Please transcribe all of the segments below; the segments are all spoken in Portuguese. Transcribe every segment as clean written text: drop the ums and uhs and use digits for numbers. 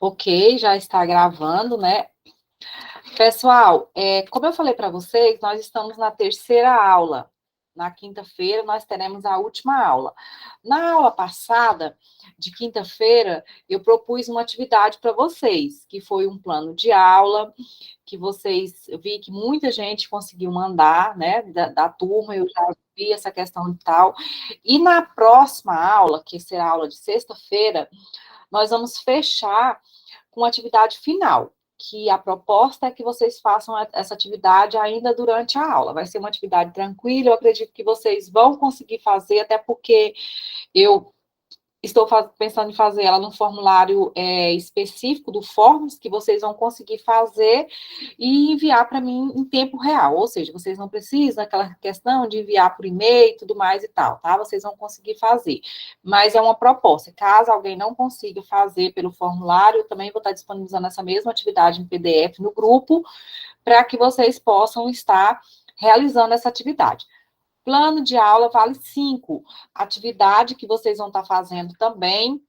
Ok, já está gravando, né? Pessoal, como eu falei para vocês, nós estamos na terceira aula. Na quinta-feira, nós teremos a última aula. Na aula passada, de quinta-feira, eu propus uma atividade para vocês, que foi um plano de aula, que vocês, eu vi que muita gente conseguiu mandar, né, da turma, eu já vi essa questão e tal. E na próxima aula, que será a aula de sexta-feira, nós vamos fechar com a atividade final, que a proposta é que vocês façam essa atividade ainda durante a aula. Vai ser uma atividade tranquila, eu acredito que vocês vão conseguir fazer, até porque eu estou pensando em fazer ela num formulário específico do Forms, que vocês vão conseguir fazer e enviar para mim em tempo real. Ou seja, vocês não precisam daquela questão de enviar por e-mail e tudo mais e tal, tá? Vocês vão conseguir fazer. Mas é uma proposta. Caso alguém não consiga fazer pelo formulário, eu também vou estar disponibilizando essa mesma atividade em PDF no grupo, para que vocês possam estar realizando essa atividade. Plano de aula vale 5. Atividade que vocês vão estar fazendo também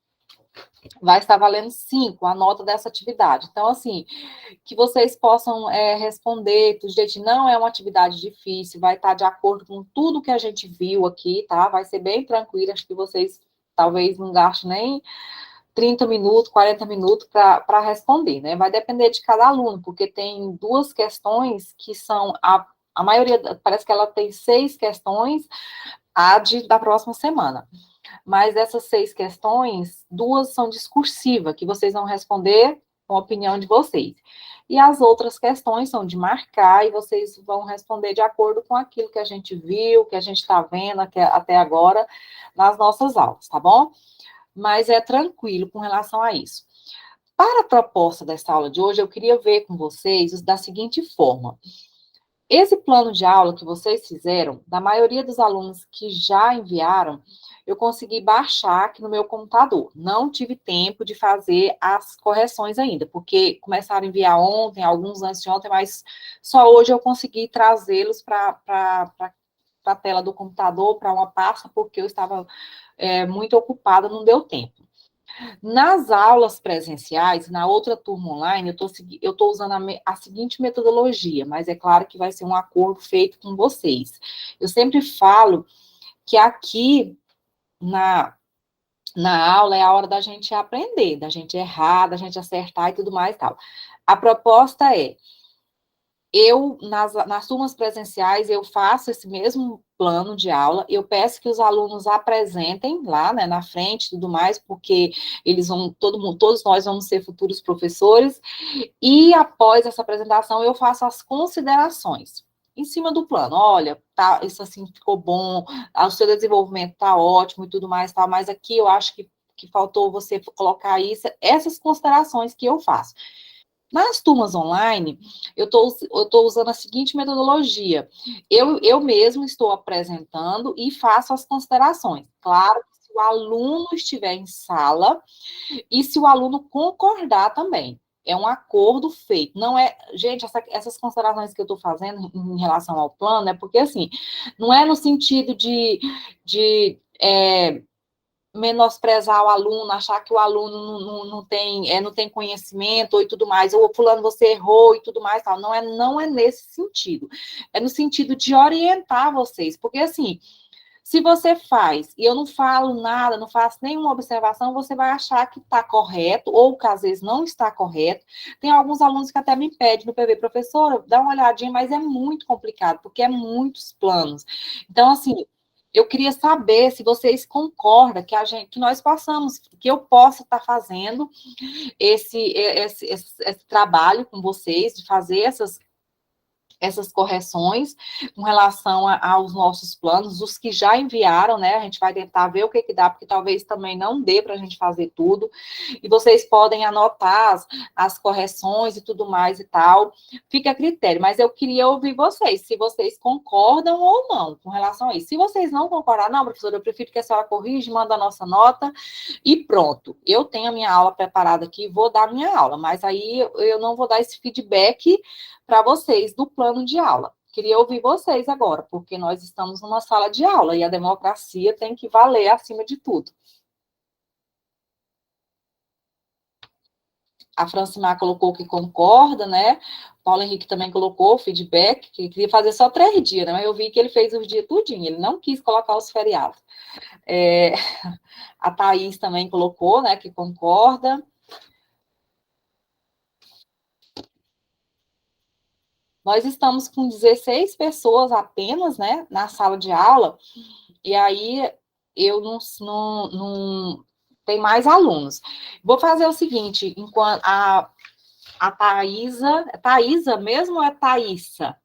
vai estar valendo 5, a nota dessa atividade. Então, assim, que vocês possam responder do jeito, não é uma atividade difícil, vai estar de acordo com tudo que a gente viu aqui, tá? Vai ser bem tranquilo, acho que vocês talvez não gastem nem 30 minutos, 40 minutos para responder, né? Vai depender de cada aluno, porque tem duas questões que são a maioria, parece que ela tem 6 questões, da próxima semana. Mas essas 6 questões, 2 são discursivas, que vocês vão responder com a opinião de vocês. E as outras questões são de marcar, e vocês vão responder de acordo com aquilo que a gente viu, que a gente está vendo até agora nas nossas aulas, tá bom? Mas é tranquilo com relação a isso. Para a proposta dessa aula de hoje, eu queria ver com vocês da seguinte forma. Esse plano de aula que vocês fizeram, da maioria dos alunos que já enviaram, eu consegui baixar aqui no meu computador. Não tive tempo de fazer as correções ainda, porque começaram a enviar ontem, alguns antes de ontem, mas só hoje eu consegui trazê-los para a tela do computador, para uma pasta, porque eu estava muito ocupada, não deu tempo. Nas aulas presenciais, na outra turma online, eu estou usando a seguinte metodologia, mas é claro que vai ser um acordo feito com vocês. Eu sempre falo que aqui na aula é a hora da gente aprender, da gente errar, da gente acertar e tudo mais e tal. A proposta é, nas turmas presenciais, eu faço esse mesmo plano de aula, eu peço que os alunos apresentem lá, né, na frente e tudo mais, porque eles vão, todos nós vamos ser futuros professores, e após essa apresentação, eu faço as considerações em cima do plano. Olha, tá, isso assim ficou bom, o seu desenvolvimento tá ótimo e tudo mais, tá, mas aqui eu acho que faltou você colocar isso, essas considerações que eu faço. Nas turmas online, eu estou usando a seguinte metodologia. Eu mesmo estou apresentando e faço as considerações. Claro, se o aluno estiver em sala e se o aluno concordar também. É um acordo feito. Não é. Gente, essas considerações que eu estou fazendo em relação ao plano é porque, assim, não é no sentido de menosprezar o aluno, achar que o aluno não tem conhecimento e tudo mais, ou fulano, você errou e tudo mais, tal. Não é nesse sentido. É no sentido de orientar vocês, porque assim, se você faz e eu não falo nada, não faço nenhuma observação, você vai achar que está correto, ou que às vezes não está correto. Tem alguns alunos que até me pedem no PV, professora, dá uma olhadinha, mas é muito complicado, porque é muitos planos. Então, assim, eu queria saber se vocês concordam que nós possamos, que eu possa estar fazendo esse trabalho com vocês, de fazer essas correções com relação aos nossos planos, os que já enviaram, né? A gente vai tentar ver o que dá, porque talvez também não dê para a gente fazer tudo. E vocês podem anotar as correções e tudo mais e tal. Fica a critério, mas eu queria ouvir vocês, se vocês concordam ou não com relação a isso. Se vocês não concordar, não, professora, eu prefiro que a senhora corrija, manda a nossa nota e pronto. Eu tenho a minha aula preparada aqui, vou dar a minha aula, mas aí eu não vou dar esse feedback para vocês do plano de aula. queria ouvir vocês agora, porque nós estamos numa sala de aula e a democracia tem que valer acima de tudo. A Francimar colocou que concorda, né? Paulo Henrique também colocou feedback, que queria fazer só 3 dias, né? Mas eu vi que ele fez os dias tudinho, ele não quis colocar os feriados. A Thaís também colocou, né, que concorda. Nós estamos com 16 pessoas apenas, né, na sala de aula, e aí eu não tem mais alunos. Vou fazer o seguinte, enquanto a Thaisa, é Thaisa mesmo ou é Thaísa?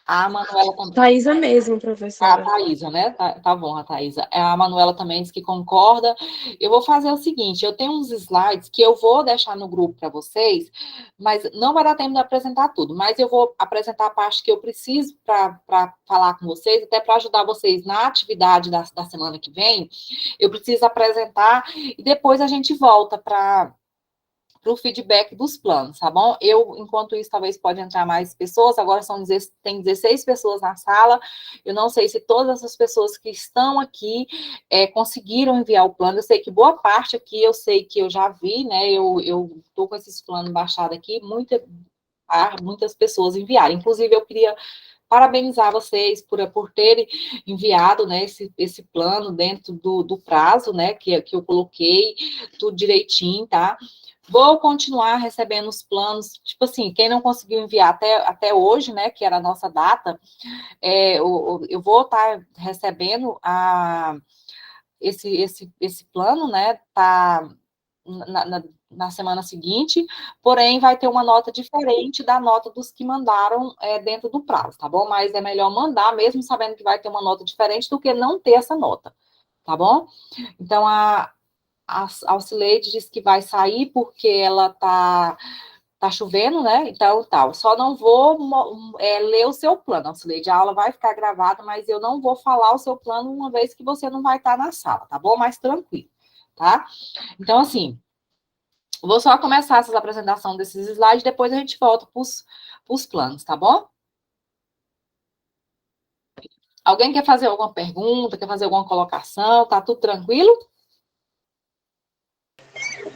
A Manuela também. Thaisa mesmo, A professora. Thaisa, né? Tá bom, a Thaisa. A Manuela também diz que concorda. Eu vou fazer o seguinte: eu tenho uns slides que eu vou deixar no grupo para vocês, mas não vai dar tempo de apresentar tudo. Mas eu vou apresentar a parte que eu preciso para falar com vocês, até para ajudar vocês na atividade da semana que vem. Eu preciso apresentar e depois a gente volta para o feedback dos planos, tá bom? Enquanto isso, talvez pode entrar mais pessoas, agora tem 16 pessoas na sala, eu não sei se todas essas pessoas que estão aqui conseguiram enviar o plano, eu sei que boa parte aqui, eu sei que eu já vi, né, eu tô com esses planos baixados aqui, muitas pessoas enviaram, inclusive eu queria parabenizar vocês por terem enviado, né, esse plano dentro do prazo, né, que eu coloquei, tudo direitinho, tá? Vou continuar recebendo os planos, tipo assim, quem não conseguiu enviar até hoje, né, que era a nossa data, eu vou estar recebendo esse plano, né, tá na semana seguinte, porém vai ter uma nota diferente da nota dos que mandaram dentro do prazo, tá bom? Mas é melhor mandar, mesmo sabendo que vai ter uma nota diferente, do que não ter essa nota, tá bom? Então, a Alcileide disse que vai sair porque ela tá chovendo, né? Então, tal. Só não vou ler o seu plano, Alcileide. A aula vai ficar gravada, mas eu não vou falar o seu plano uma vez que você não vai estar na sala, tá bom? Mais tranquilo, tá? Então, assim, vou só começar essa apresentação desses slides, depois a gente volta para os planos, tá bom? Alguém quer fazer alguma pergunta, quer fazer alguma colocação? Tá tudo tranquilo?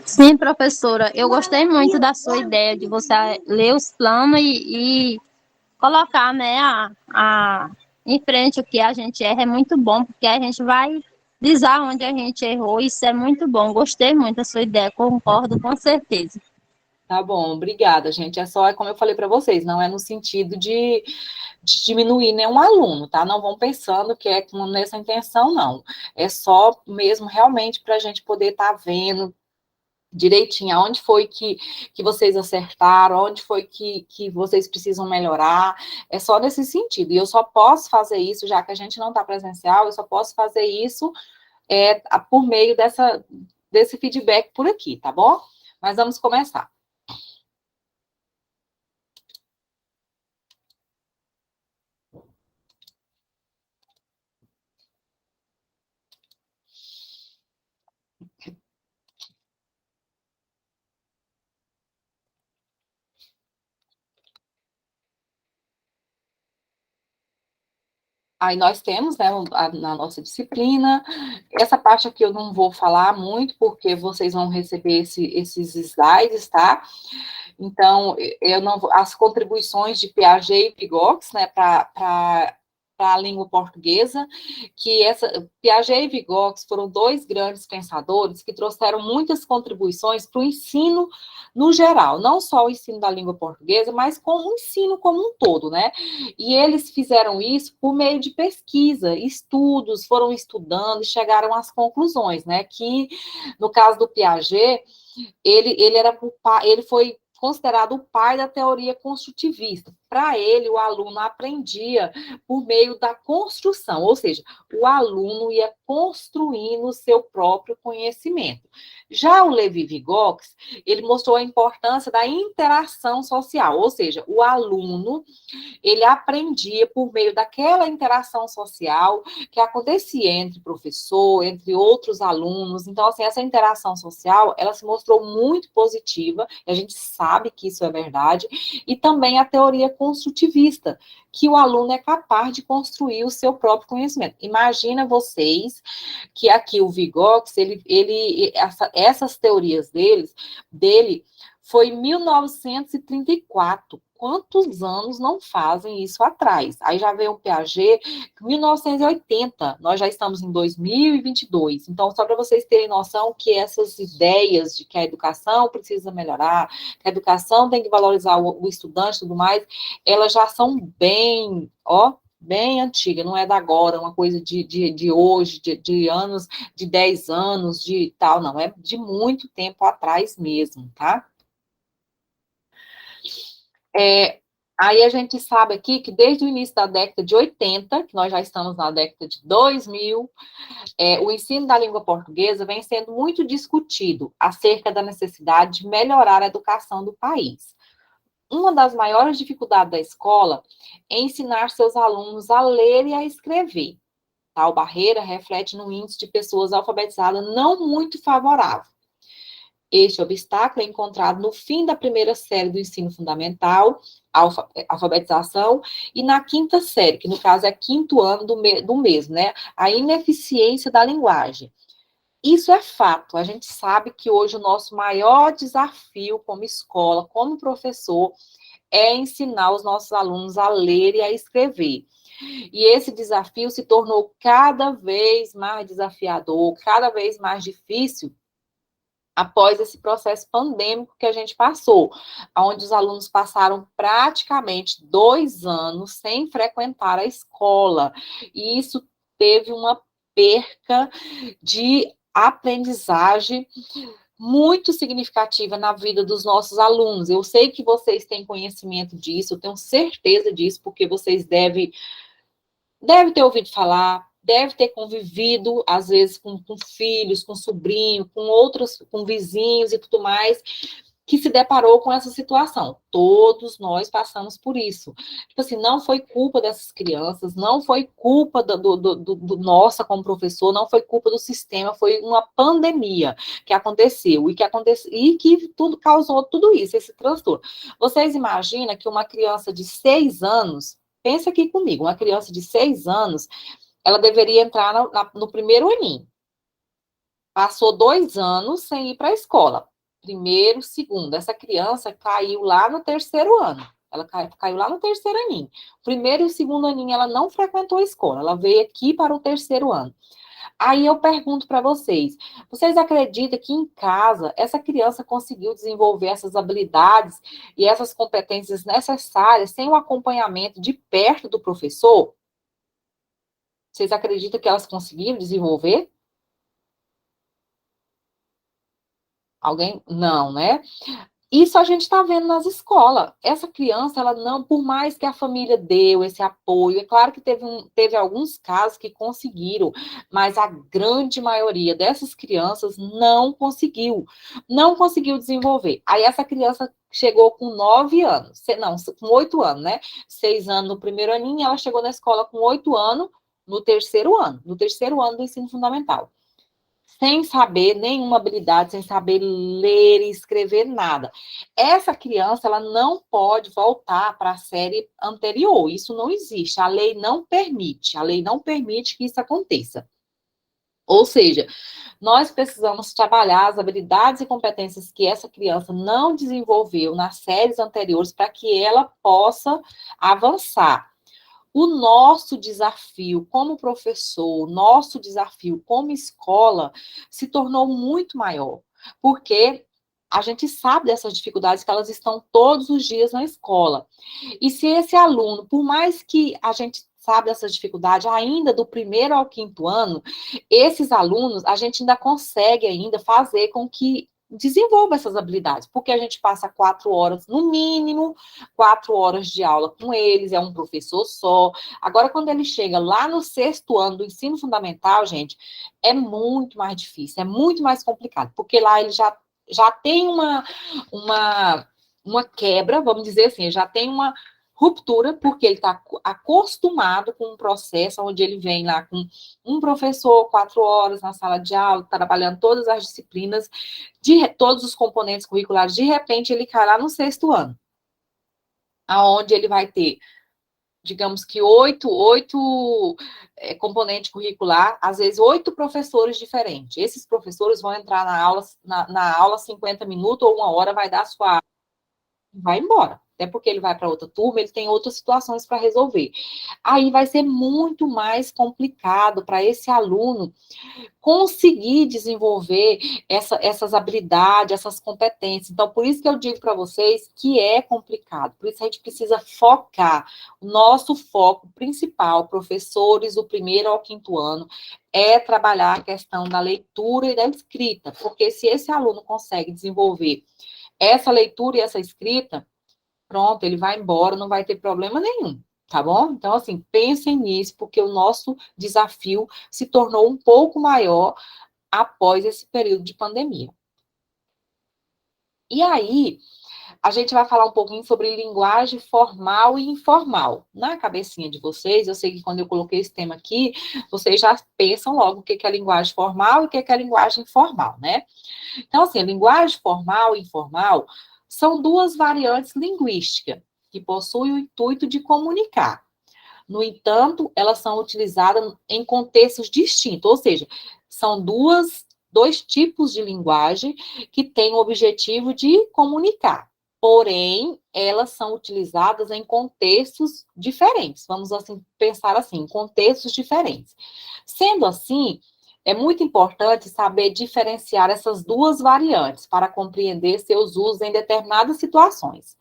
Sim, professora, eu gostei muito da sua ideia de você ler os planos e colocar, né, em frente o que a gente erra, é muito bom, porque a gente vai dizer onde a gente errou, isso é muito bom, gostei muito da sua ideia, concordo com certeza. Tá bom, obrigada, gente. É como eu falei para vocês, não é no sentido de diminuir nenhum aluno, tá? Não vão pensando que é nessa intenção, não. É só mesmo realmente para a gente poder estar vendo direitinho aonde foi que vocês acertaram, onde foi que vocês precisam melhorar, é só nesse sentido. E eu só posso fazer isso, já que a gente não está presencial, eu só posso fazer isso por meio desse feedback por aqui, tá bom? Mas vamos começar. Aí nós temos, né, na nossa disciplina, essa parte aqui eu não vou falar muito, porque vocês vão receber esses slides, tá? Então, eu não as contribuições de Piaget e Vygotsky, né, para a língua portuguesa, que Piaget e Vygotsky foram 2 grandes pensadores que trouxeram muitas contribuições para o ensino no geral, não só o ensino da língua portuguesa, mas como o ensino como um todo, né? E eles fizeram isso por meio de pesquisa, estudos, foram estudando e chegaram às conclusões, né? Que, no caso do Piaget, ele foi considerado o pai da teoria construtivista. para ele, o aluno aprendia por meio da construção, ou seja, o aluno ia construindo o seu próprio conhecimento. Já o Levi-Vygotsky, ele mostrou a importância da interação social, ou seja, o aluno, ele aprendia por meio daquela interação social que acontecia entre professor, entre outros alunos. Então, assim, essa interação social, ela se mostrou muito positiva, e a gente sabe que isso é verdade, e também a teoria construtivista, que o aluno é capaz de construir o seu próprio conhecimento. Imagina vocês que aqui o Vygotsky, essas teorias dele foi em 1934. Quantos anos não fazem isso atrás? Aí já veio o Piaget, 1980, nós já estamos em 2022. Então, só para vocês terem noção que essas ideias de que a educação precisa melhorar, que a educação tem que valorizar o estudante e tudo mais, elas já são bem, bem antiga, não é da agora, uma coisa de hoje, de anos, de 10 anos, de tal, não, é de muito tempo atrás mesmo, tá? Aí a gente sabe aqui que desde o início da década de 80, que nós já estamos na década de 2000, o ensino da língua portuguesa vem sendo muito discutido acerca da necessidade de melhorar a educação do país. Uma das maiores dificuldades da escola é ensinar seus alunos a ler e a escrever. Tal barreira reflete no índice de pessoas alfabetizadas não muito favorável. Este obstáculo é encontrado no fim da primeira série do ensino fundamental, alfabetização, e na quinta série, que no caso é quinto ano do mesmo, né? A ineficiência da linguagem. Isso é fato. A gente sabe que hoje o nosso maior desafio como escola, como professor, é ensinar os nossos alunos a ler e a escrever. E esse desafio se tornou cada vez mais desafiador, cada vez mais difícil, após esse processo pandêmico que a gente passou, onde os alunos passaram praticamente 2 anos sem frequentar a escola, e isso teve uma perca de aprendizagem muito significativa na vida dos nossos alunos. Eu sei que vocês têm conhecimento disso, eu tenho certeza disso, porque vocês devem ter ouvido falar, deve ter convivido, às vezes, com filhos, com sobrinho, com outros, com vizinhos e tudo mais, que se deparou com essa situação. Todos nós passamos por isso. Tipo assim, não foi culpa dessas crianças, não foi culpa do nossa como professor, não foi culpa do sistema, foi uma pandemia que aconteceu e que tudo causou tudo isso, esse transtorno. Vocês imaginam que uma criança de 6 anos, pensa aqui comigo, uma criança de 6 anos, ela deveria entrar no primeiro aninho. Passou 2 anos sem ir para a escola. Primeiro, segundo. Essa criança caiu lá no terceiro ano. Ela caiu lá no terceiro aninho. Primeiro e segundo aninho, ela não frequentou a escola. Ela veio aqui para o terceiro ano. Aí eu pergunto para vocês acreditam que em casa essa criança conseguiu desenvolver essas habilidades e essas competências necessárias sem o acompanhamento de perto do professor? Vocês acreditam que elas conseguiram desenvolver? Alguém? Não, né? Isso a gente está vendo nas escolas. Essa criança, ela não, por mais que a família deu esse apoio, é claro que teve alguns casos que conseguiram, mas a grande maioria dessas crianças não conseguiu desenvolver. Aí essa criança chegou com 9 anos, não, com 8 anos, né? 6 anos no primeiro aninho, ela chegou na escola com 8 anos no terceiro ano do ensino fundamental, sem saber nenhuma habilidade, sem saber ler e escrever nada. Essa criança, ela não pode voltar para a série anterior, isso não existe, a lei não permite que isso aconteça. Ou seja, nós precisamos trabalhar as habilidades e competências que essa criança não desenvolveu nas séries anteriores para que ela possa avançar. O nosso desafio como professor, nosso desafio como escola, se tornou muito maior, porque a gente sabe dessas dificuldades que elas estão todos os dias na escola. E se esse aluno, por mais que a gente sabe dessas dificuldades, ainda do primeiro ao quinto ano, esses alunos, a gente ainda consegue ainda fazer com que desenvolva essas habilidades, porque a gente passa 4 horas, no mínimo, 4 horas de aula com eles, é um professor só. Agora, quando ele chega lá no 6º ano do ensino fundamental, gente, é muito mais difícil, é muito mais complicado, porque lá ele já tem uma quebra, vamos dizer assim, já tem uma ruptura, porque ele está acostumado com um processo onde ele vem lá com um professor, 4 horas na sala de aula, trabalhando todas as disciplinas, todos os componentes curriculares, de repente ele cai lá no 6º ano, aonde ele vai ter, digamos que oito componentes curricular, às vezes 8 professores diferentes. Esses professores vão entrar na aula 50 minutos ou 1 hora, vai dar a sua aula, vai embora. Até porque ele vai para outra turma, ele tem outras situações para resolver. Aí vai ser muito mais complicado para esse aluno conseguir desenvolver essas habilidades, essas competências. Então, por isso que eu digo para vocês que é complicado. Por isso a gente precisa focar. O nosso foco principal, professores do 1º ao 5º ano, é trabalhar a questão da leitura e da escrita. Porque se esse aluno consegue desenvolver essa leitura e essa escrita, pronto, ele vai embora, não vai ter problema nenhum, tá bom? Então, assim, pensem nisso, porque o nosso desafio se tornou um pouco maior após esse período de pandemia. E aí, a gente vai falar um pouquinho sobre linguagem formal e informal. Na cabecinha de vocês, eu sei que quando eu coloquei esse tema aqui, vocês já pensam logo o que é linguagem formal e o que é linguagem informal, né? Então, assim, a linguagem formal e informal são duas variantes linguísticas que possuem o intuito de comunicar. No entanto, elas são utilizadas em contextos distintos, ou seja, são dois tipos de linguagem que têm o objetivo de comunicar. Porém, elas são utilizadas em contextos diferentes. Vamos assim pensar assim, em contextos diferentes. Sendo assim, é muito importante saber diferenciar essas duas variantes para compreender seus usos em determinadas situações.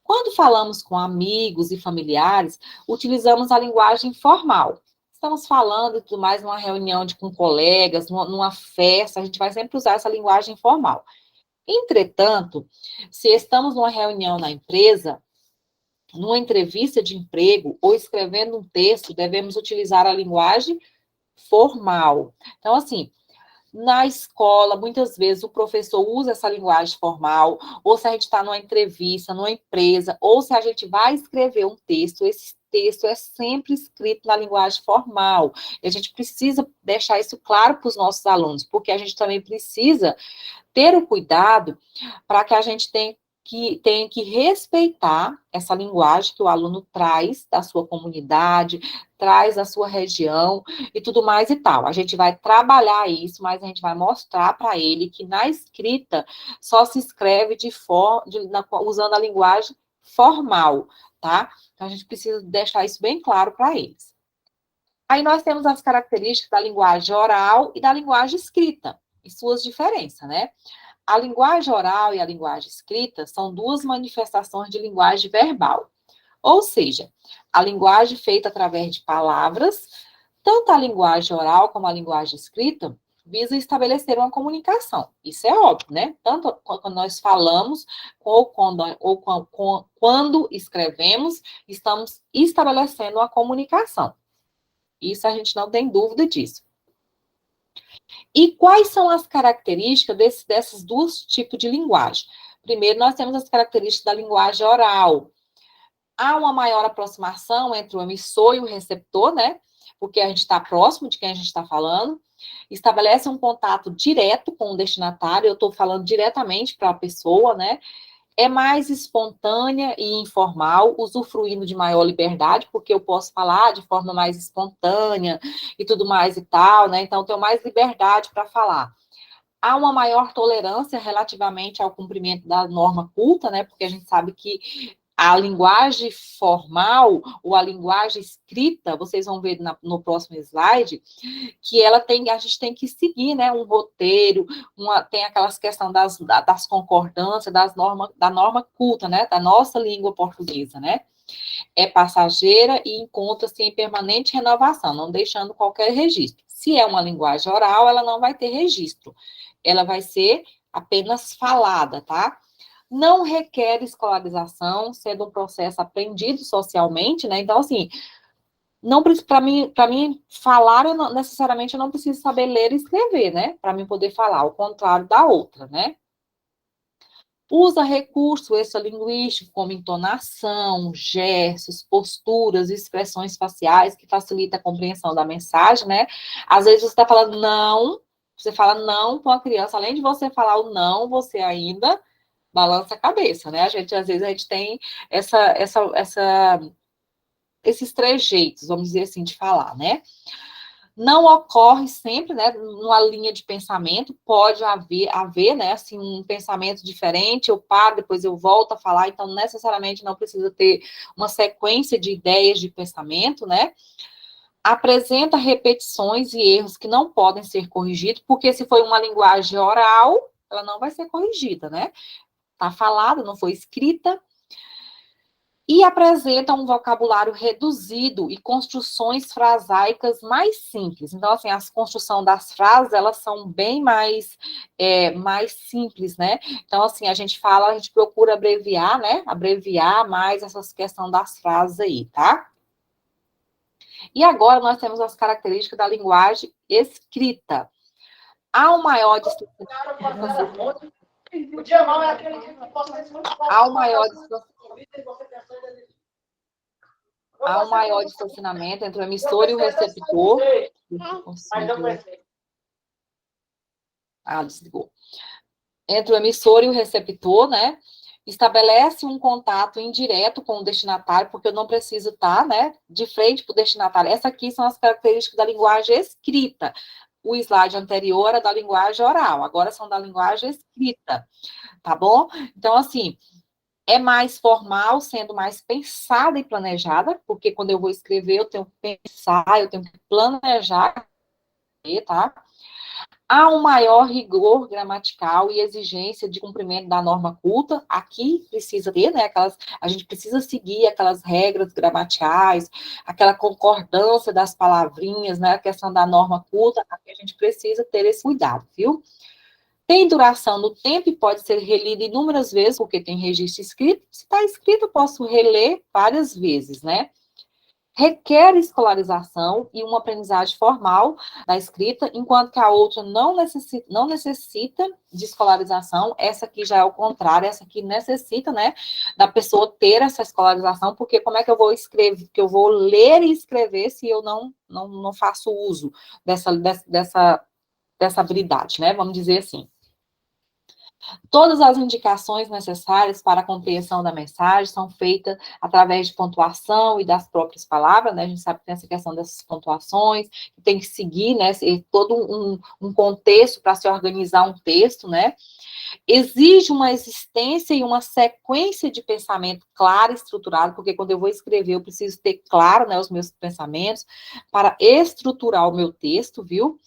Quando falamos com amigos e familiares, utilizamos a linguagem formal. Estamos falando e tudo mais numa reunião com colegas, numa festa, a gente vai sempre usar essa linguagem formal. Entretanto, se estamos numa reunião na empresa, numa entrevista de emprego ou escrevendo um texto, devemos utilizar a linguagem formal. Então, assim, na escola, muitas vezes o professor usa essa linguagem formal, ou se a gente está numa entrevista, numa empresa, ou se a gente vai escrever um texto, esse texto é sempre escrito na linguagem formal. E a gente precisa deixar isso claro para os nossos alunos, porque a gente também precisa ter o cuidado para que a gente tenha que respeitar essa linguagem que o aluno traz da sua comunidade, traz da sua região e tudo mais e tal. A gente vai trabalhar isso, mas a gente vai mostrar para ele que na escrita só se escreve usando a linguagem formal, tá? Então, a gente precisa deixar isso bem claro para eles. Aí nós temos as características da linguagem oral e da linguagem escrita, e suas diferenças, né? A linguagem oral e a linguagem escrita são duas manifestações de linguagem verbal. Ou seja, a linguagem feita através de palavras, tanto a linguagem oral como a linguagem escrita, visa estabelecer uma comunicação. Isso é óbvio, né? Tanto quando nós falamos, ou quando escrevemos, estamos estabelecendo uma comunicação. Isso a gente não tem dúvida disso. E quais são as características desses dois tipos de linguagem? Primeiro, nós temos as características da linguagem oral. Há uma maior aproximação entre o emissor e o receptor, né? Porque a gente está próximo de quem a gente está falando. Estabelece um contato direto com o destinatário, eu estou falando diretamente para a pessoa, né? É mais espontânea e informal, usufruindo de maior liberdade, porque eu posso falar de forma mais espontânea e tudo mais e tal, né? Então, eu tenho mais liberdade para falar. Há uma maior tolerância relativamente ao cumprimento da norma culta, né? Porque a gente sabe que a linguagem formal ou a linguagem escrita, vocês vão ver no próximo slide, que a gente tem que seguir, né, um roteiro, tem aquelas questões das concordâncias, da norma culta, né, da nossa língua portuguesa, né, é passageira e encontra-se em permanente renovação, não deixando qualquer registro. Se é uma linguagem oral, ela não vai ter registro, ela vai ser apenas falada, tá? Não requer escolarização, sendo um processo aprendido socialmente, né? Então, assim, não para mim falar, necessariamente eu não preciso saber ler e escrever, né? Para mim poder falar, ao contrário da outra, né? Usa recurso extralinguístico como entonação, gestos, posturas, expressões faciais que facilita a compreensão da mensagem, né? Às vezes você está falando não, você fala não com a criança, além de você falar o não, você ainda balança a cabeça, né? Às vezes a gente tem esses trejeitos, vamos dizer assim, de falar, né? Não ocorre sempre, né, numa linha de pensamento, pode haver, né, assim, um pensamento diferente, eu paro, depois eu volto a falar, então necessariamente não precisa ter uma sequência de ideias de pensamento, né? Apresenta repetições e erros que não podem ser corrigidos, porque se foi uma linguagem oral, ela não vai ser corrigida, né? Tá falada, não foi escrita, e apresenta um vocabulário reduzido e construções frasaicas mais simples. Então, assim, a construção das frases, elas são bem mais simples, né? Então, assim, a gente procura abreviar, né? Abreviar mais essa questão das frases aí, tá? E agora nós temos as características da linguagem escrita. Há um maior distanciamento. O dia mal é aquele que possa ser muito fácil. Há um maior distanciamento entre o emissor e o receptor. Desligou. Entre o emissor e o receptor, né? Estabelece um contato indireto com o destinatário, porque eu não preciso estar, né, de frente para o destinatário. Essas aqui são as características da linguagem escrita. O slide anterior era da linguagem oral, agora são da linguagem escrita, tá bom? Então, assim, é mais formal, sendo mais pensada e planejada, porque quando eu vou escrever, eu tenho que pensar, eu tenho que planejar, tá? Há um maior rigor gramatical e exigência de cumprimento da norma culta. Aqui precisa ter, né? A gente precisa seguir aquelas regras gramaticais, aquela concordância das palavrinhas, né? A questão da norma culta, aqui a gente precisa ter esse cuidado, viu? Tem duração no tempo e pode ser relido inúmeras vezes, porque tem registro escrito. Se está escrito, eu posso reler várias vezes, né? Requer escolarização e uma aprendizagem formal da escrita, enquanto que a outra não necessita de escolarização. Essa aqui já é o contrário, essa aqui necessita, né, da pessoa ter essa escolarização, porque como é que eu vou escrever, que eu vou ler e escrever se eu não faço uso dessa habilidade, né, vamos dizer assim. Todas as indicações necessárias para a compreensão da mensagem são feitas através de pontuação e das próprias palavras, né? A gente sabe que tem essa questão dessas pontuações, que tem que seguir, né? Todo um contexto para se organizar um texto, né? Exige uma existência e uma sequência de pensamento clara e estruturado, porque quando eu vou escrever, eu preciso ter claro, né, os meus pensamentos para estruturar o meu texto, viu?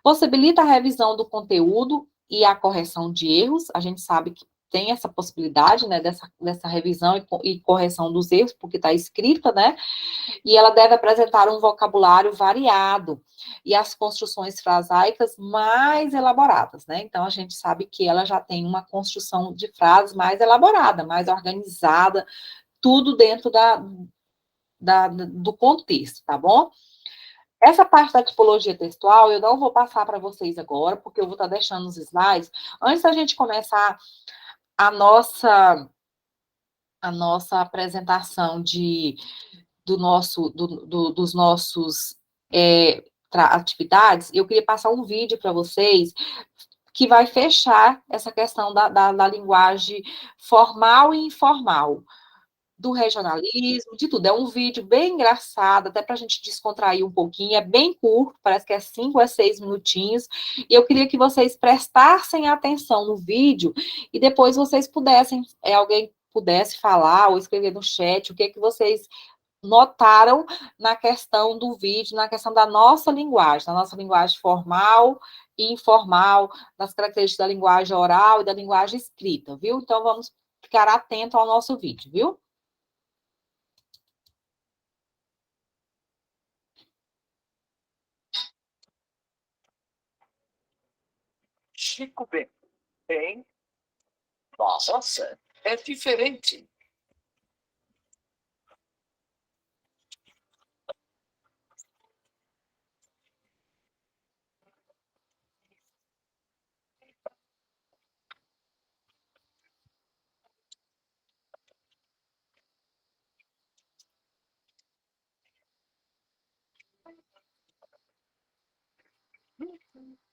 Possibilita a revisão do conteúdo e a correção de erros. A gente sabe que tem essa possibilidade, né, dessa revisão e correção dos erros, porque está escrita, né? E ela deve apresentar um vocabulário variado e as construções frasaicas mais elaboradas, né? Então, a gente sabe que ela já tem uma construção de frases mais elaborada, mais organizada, tudo dentro do contexto, tá bom? Essa parte da tipologia textual eu não vou passar para vocês agora, porque eu vou estar deixando os slides. Antes da gente começar a nossa apresentação dos nossos atividades, eu queria passar um vídeo para vocês que vai fechar essa questão da linguagem formal e informal, do regionalismo, de tudo. É um vídeo bem engraçado, até para a gente descontrair um pouquinho, é bem curto, parece que é 5 a 6 minutinhos, e eu queria que vocês prestassem atenção no vídeo, e depois vocês pudessem, alguém pudesse falar ou escrever no chat o que que vocês notaram na questão do vídeo, na questão da nossa linguagem formal e informal, das características da linguagem oral e da linguagem escrita, viu? Então, vamos ficar atento ao nosso vídeo, viu? Chico Bento, Bem, nossa, é diferente.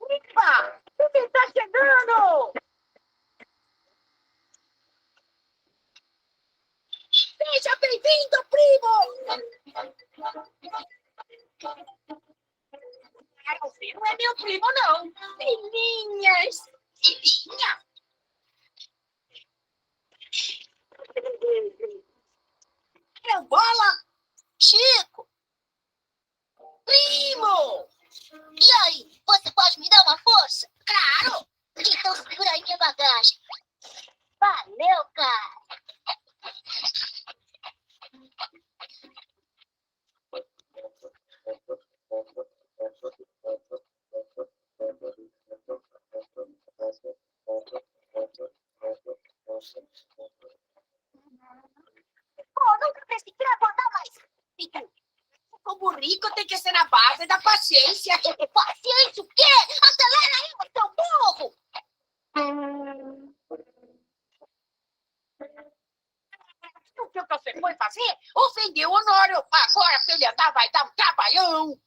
Opa! Ele tá chegando! Seja bem-vindo, primo! Você não é meu primo, não. Filhinhas! Filhinha! É bola! Chico! Primo! E aí, você pode me dar uma força? Claro! Então segura aí minha bagagem. Valeu, cara! Pô, nunca pensei que ia aguentar mais. Pitu, o burrico tem que ser na base da paciência. Paciência o quê? Acelera aí, seu burro! O que você foi fazer? Ofendeu o Honório. Agora, pra ele andar, vai dar um trabalhão.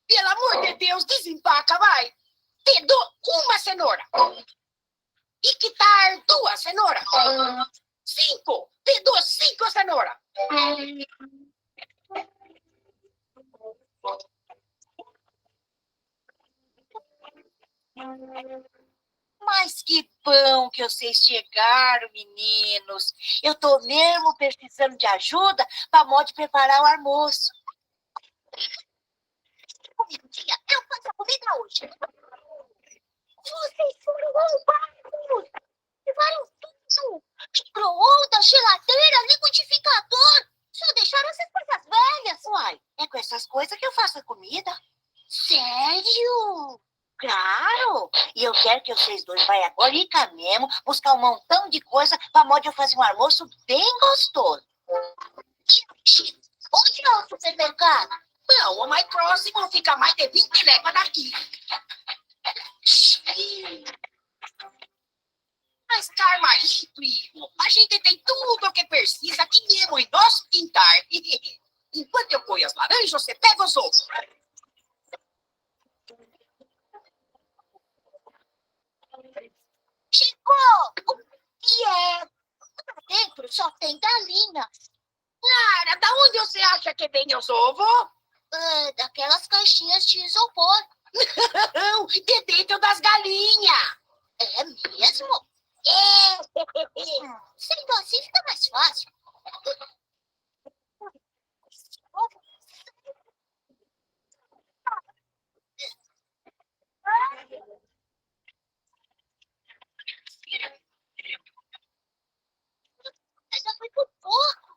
Pelo amor de Deus, desempaca, vai. Te dou uma cenoura. E que tal 2 cenouras? 5. Te dou 5 cenouras. Mas que bom que vocês chegaram, meninos. Eu tô mesmo precisando de ajuda para modo preparar o almoço. Comigo, tia, eu faço a comida hoje. Vocês foram roubados! Levaram tudo! Micro-ondas, geladeira, liquidificador! Só deixaram essas coisas velhas, uai. É com essas coisas que eu faço a comida. Sério? Claro! E eu quero que vocês dois vão agora ir cá mesmo buscar um montão de coisa para modo eu fazer um almoço bem gostoso. Onde é o supermercado? Não, o mais próximo fica mais de 20 léguas daqui. Mas calma aí, primo. A gente tem tudo o que precisa aqui mesmo em nosso quintal. Enquanto eu ponho as laranjas, você pega os outros. Chico! O que é? Lá dentro só tem galinha. Clara, da onde você acha que vem os ovos? Daquelas caixinhas de isopor. Não, de dentro das galinhas. É mesmo? É. Sendo assim fica mais fácil. Já foi por pouco.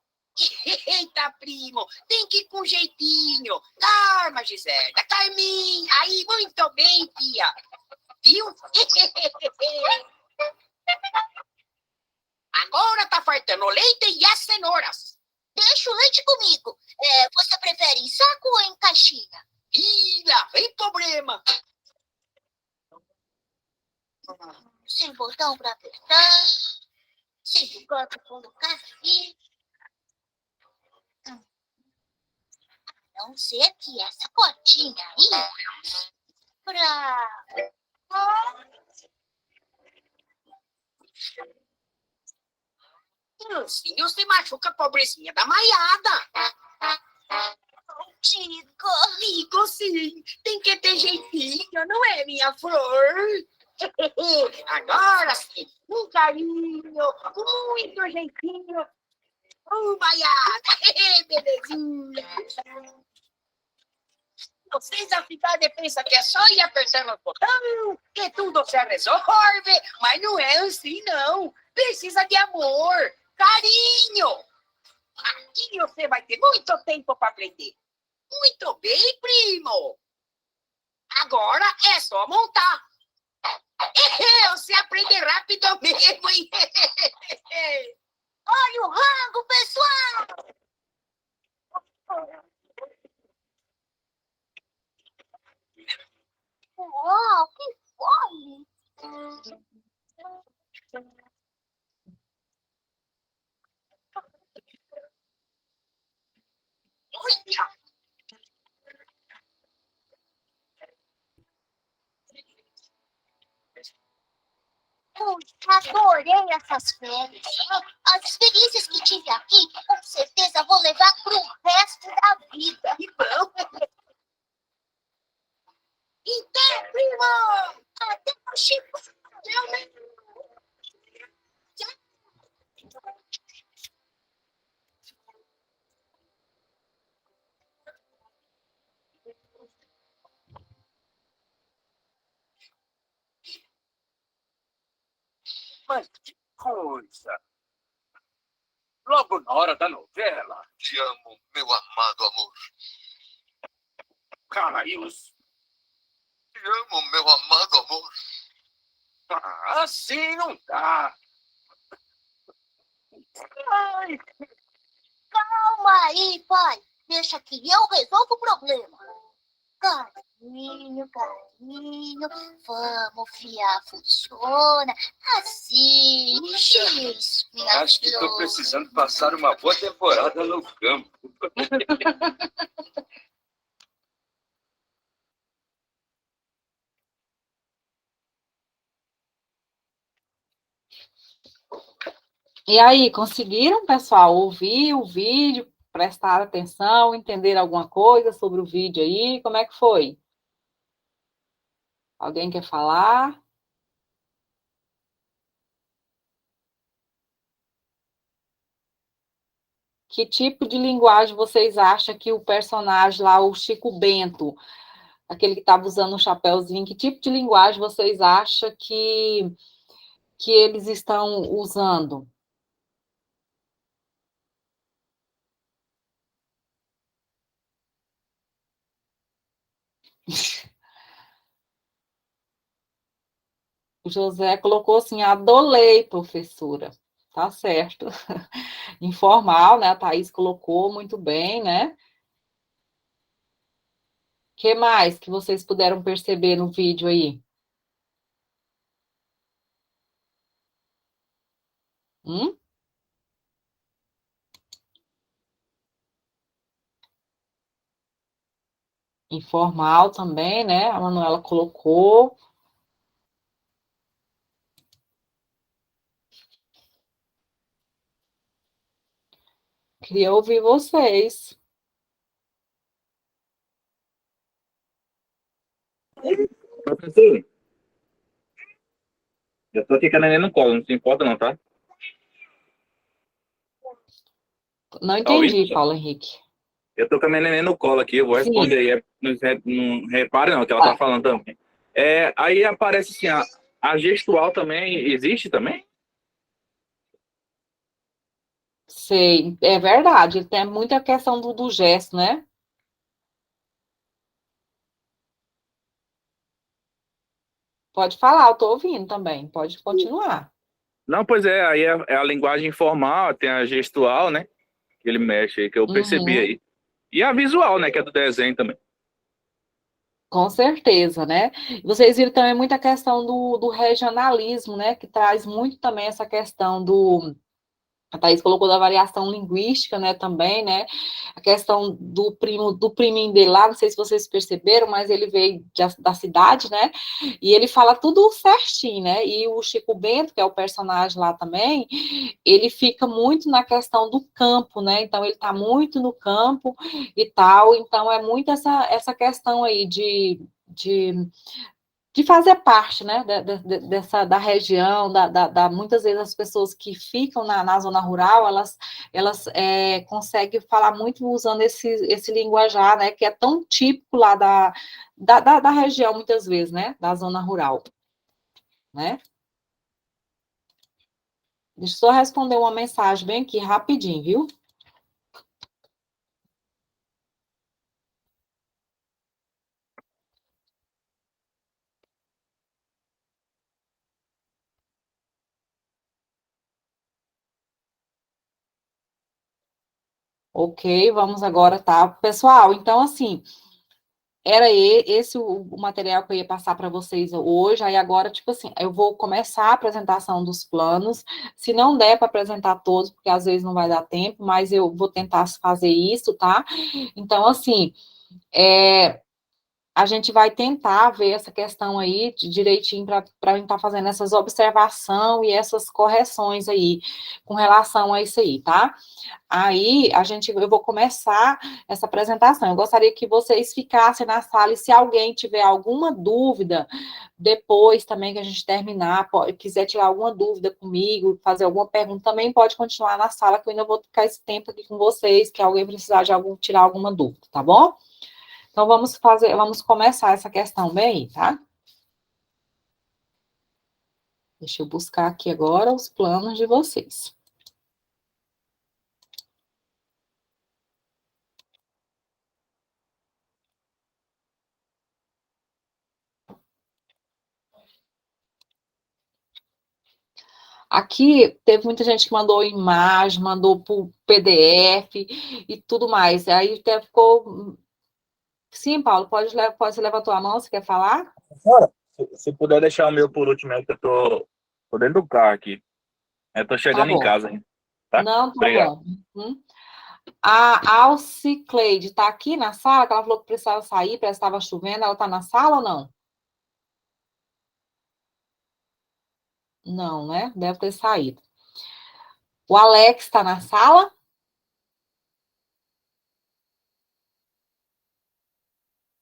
Eita, primo, tem que ir com jeitinho. Calma, Giselda, Carminha. Aí, muito bem, tia. Viu? Agora tá faltando o leite e as cenouras. Deixa o leite comigo. Você prefere em saco ou em caixinha? Ih, lá vem problema. Sem botão pra apertar. Sem lugar pra colocar filho. A não ser que essa cordinha aí pra... Sim, você machuca a pobrezinha da Maiada. Digo sim, tem que ter jeitinho, não é, minha flor? Agora sim, um carinho, muito jeitinho. Maiada, belezinha. Vocês da cidade pensam que é só ir apertando o botão, que tudo se resolve, mas não é assim, não. Precisa de amor, carinho. Aqui você vai ter muito tempo para aprender. Muito bem, primo. Agora é só montar. Você aprende rápido mesmo, hein? Olha o rango, pessoal! Uau, que fome! Olha, Adorei essas férias. As experiências que tive aqui, com certeza vou levar pro resto da vida. que bom. Então, primo, até o Chico. Mas que coisa. Logo na hora da novela. Te amo, meu amado amor. Caraios. Te amo, meu amado amor. Assim não dá. Ai, Calma aí, pai. Deixa que eu resolvo o problema. Carinho, carinho. Vamos, fia, funciona. Assim. Puxa, Isso, minha acho que estou flor. precisando passar uma boa temporada no campo. E aí, conseguiram, pessoal, ouvir o vídeo, prestar atenção, entender alguma coisa sobre o vídeo aí? Como é que foi? Alguém quer falar? Que tipo de linguagem vocês acham que o personagem lá, o Chico Bento, aquele que estava usando um chapéuzinho, que tipo de linguagem vocês acham que eles estão usando? O José colocou assim, adorei, professora. Tá certo. Informal, né? A Thaís colocou muito bem, né? O que mais que vocês puderam perceber no vídeo aí? Hum? Informal também, né? A Manuela colocou. Queria ouvir vocês. Professor, eu tô aqui com a neném no colo, não se importa não, tá? Não Tá ouvindo, entendi, professor? Paulo Henrique. Eu tô com a minha neném no colo aqui, eu vou Sim. responder aí. Não repare não, que ela tá falando também. Aí aparece assim, a gestual também, existe também? Sei, é verdade, tem muita questão do gesto, né? Pode falar, eu tô ouvindo também, pode continuar. Não, pois aí é a linguagem informal, tem a gestual, né? Que ele mexe aí, que eu percebi Uhum, aí. E a visual, né? Que é do desenho também. com certeza, né? Vocês viram também muita questão do regionalismo, né? Que traz muito também essa questão do. A Thaís colocou da variação linguística, né, também, né, a questão do priminho dele lá, não sei se vocês perceberam, mas ele veio da cidade, né, e ele fala tudo certinho, né, e o Chico Bento, que é o personagem lá também, ele fica muito na questão do campo, né, então ele tá muito no campo e tal, então é muito essa questão aí de fazer parte, né, da região, muitas vezes as pessoas que ficam na zona rural, elas conseguem falar muito usando esse linguajar, né, que é tão típico lá da região, muitas vezes, né, da zona rural, né. Deixa eu só responder uma mensagem bem aqui, rapidinho, viu? Ok, vamos agora, tá? Pessoal, então, assim, era esse o material que eu ia passar para vocês hoje. Aí agora, tipo assim, eu vou começar a apresentação dos planos. Se não der para apresentar todos, porque às vezes não vai dar tempo, mas eu vou tentar fazer isso, tá? Então, assim, a gente vai tentar ver essa questão aí direitinho para a gente estar fazendo essas observações e essas correções aí com relação a isso aí, tá? Aí eu vou começar essa apresentação. Eu gostaria que vocês ficassem na sala e se alguém tiver alguma dúvida, depois também que a gente terminar, quiser tirar alguma dúvida comigo, fazer alguma pergunta, também pode continuar na sala, que eu ainda vou ficar esse tempo aqui com vocês, que alguém precisar de tirar alguma dúvida, tá bom? Então vamos começar essa questão bem, tá? Deixa eu buscar aqui agora os planos de vocês. Aqui teve muita gente que mandou imagem, mandou por PDF e tudo mais. Aí até ficou. Sim, Paulo, pode levantar a mão, você quer falar? Cara, se puder deixar o meu por último, é que eu tô dentro do carro aqui. Eu tô Tá chegando em bom. casa, hein? Tá? Não, tá Obrigado. bom. A Alcicleide tá aqui na sala, que ela falou que precisava sair, parece que estava chovendo. Ela tá na sala ou não? Não, né? Deve ter saído. O Alex está na sala?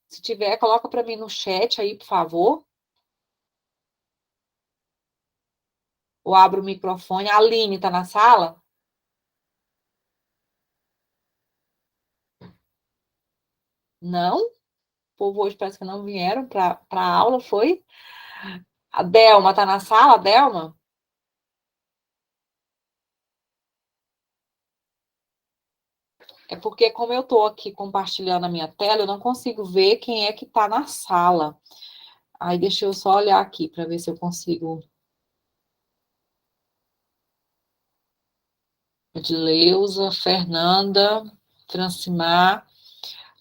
Se tiver, coloca para mim no chat aí, por favor. Ou abre o microfone. A Aline está na sala? Não? O povo hoje parece que não vieram para a aula, foi? A Delma está na sala, Delma? É porque, como eu estou aqui compartilhando a minha tela, eu não consigo ver quem é que está na sala. Aí, deixa eu só olhar aqui para ver se eu consigo. Edileuza, Fernanda, Francimar.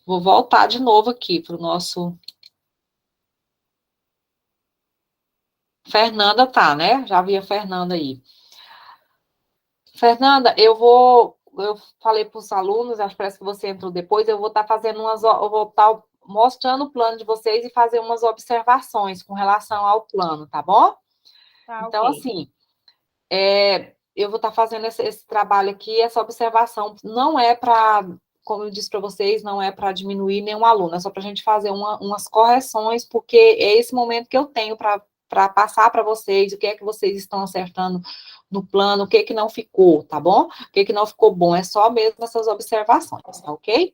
Vou voltar de novo aqui para o nosso. Fernanda tá, né? Já vi a Fernanda aí. Fernanda, eu falei para os alunos, acho que parece que você entrou depois, eu vou estar fazendo eu vou estar mostrando o plano de vocês e fazer umas observações com relação ao plano, tá bom? Tá, Então, ok. assim, eu vou estar fazendo esse trabalho aqui, essa observação não é para, como eu disse para vocês, não é para diminuir nenhum aluno, é só para a gente fazer umas correções, porque é esse momento que eu tenho para passar para vocês o que é que vocês estão acertando no plano, o que é que não ficou, tá bom? O que é que não ficou bom, é só mesmo essas observações, tá ok?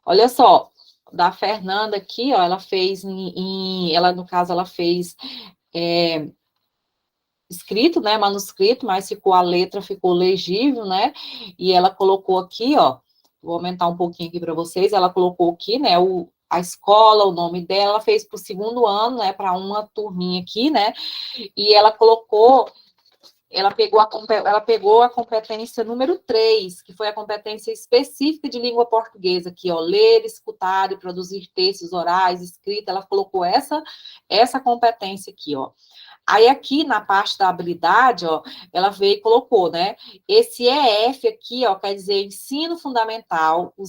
Olha só, da Fernanda aqui, ó, ela fez ela, no caso, ela fez escrito, né, manuscrito, mas a letra ficou legível, né, e ela colocou aqui, ó, vou aumentar um pouquinho aqui para vocês, ela colocou aqui, né, a escola, o nome dela, ela fez para o segundo ano, né, para uma turminha aqui, né, e ela colocou, ela pegou a competência número 3, que foi a competência específica de língua portuguesa, aqui, ó, ler, escutar e produzir textos orais, escrita, ela colocou essa competência aqui, ó. Aí, aqui na parte da habilidade, ó, ela veio e colocou, né? Esse EF aqui, ó, quer dizer ensino fundamental, o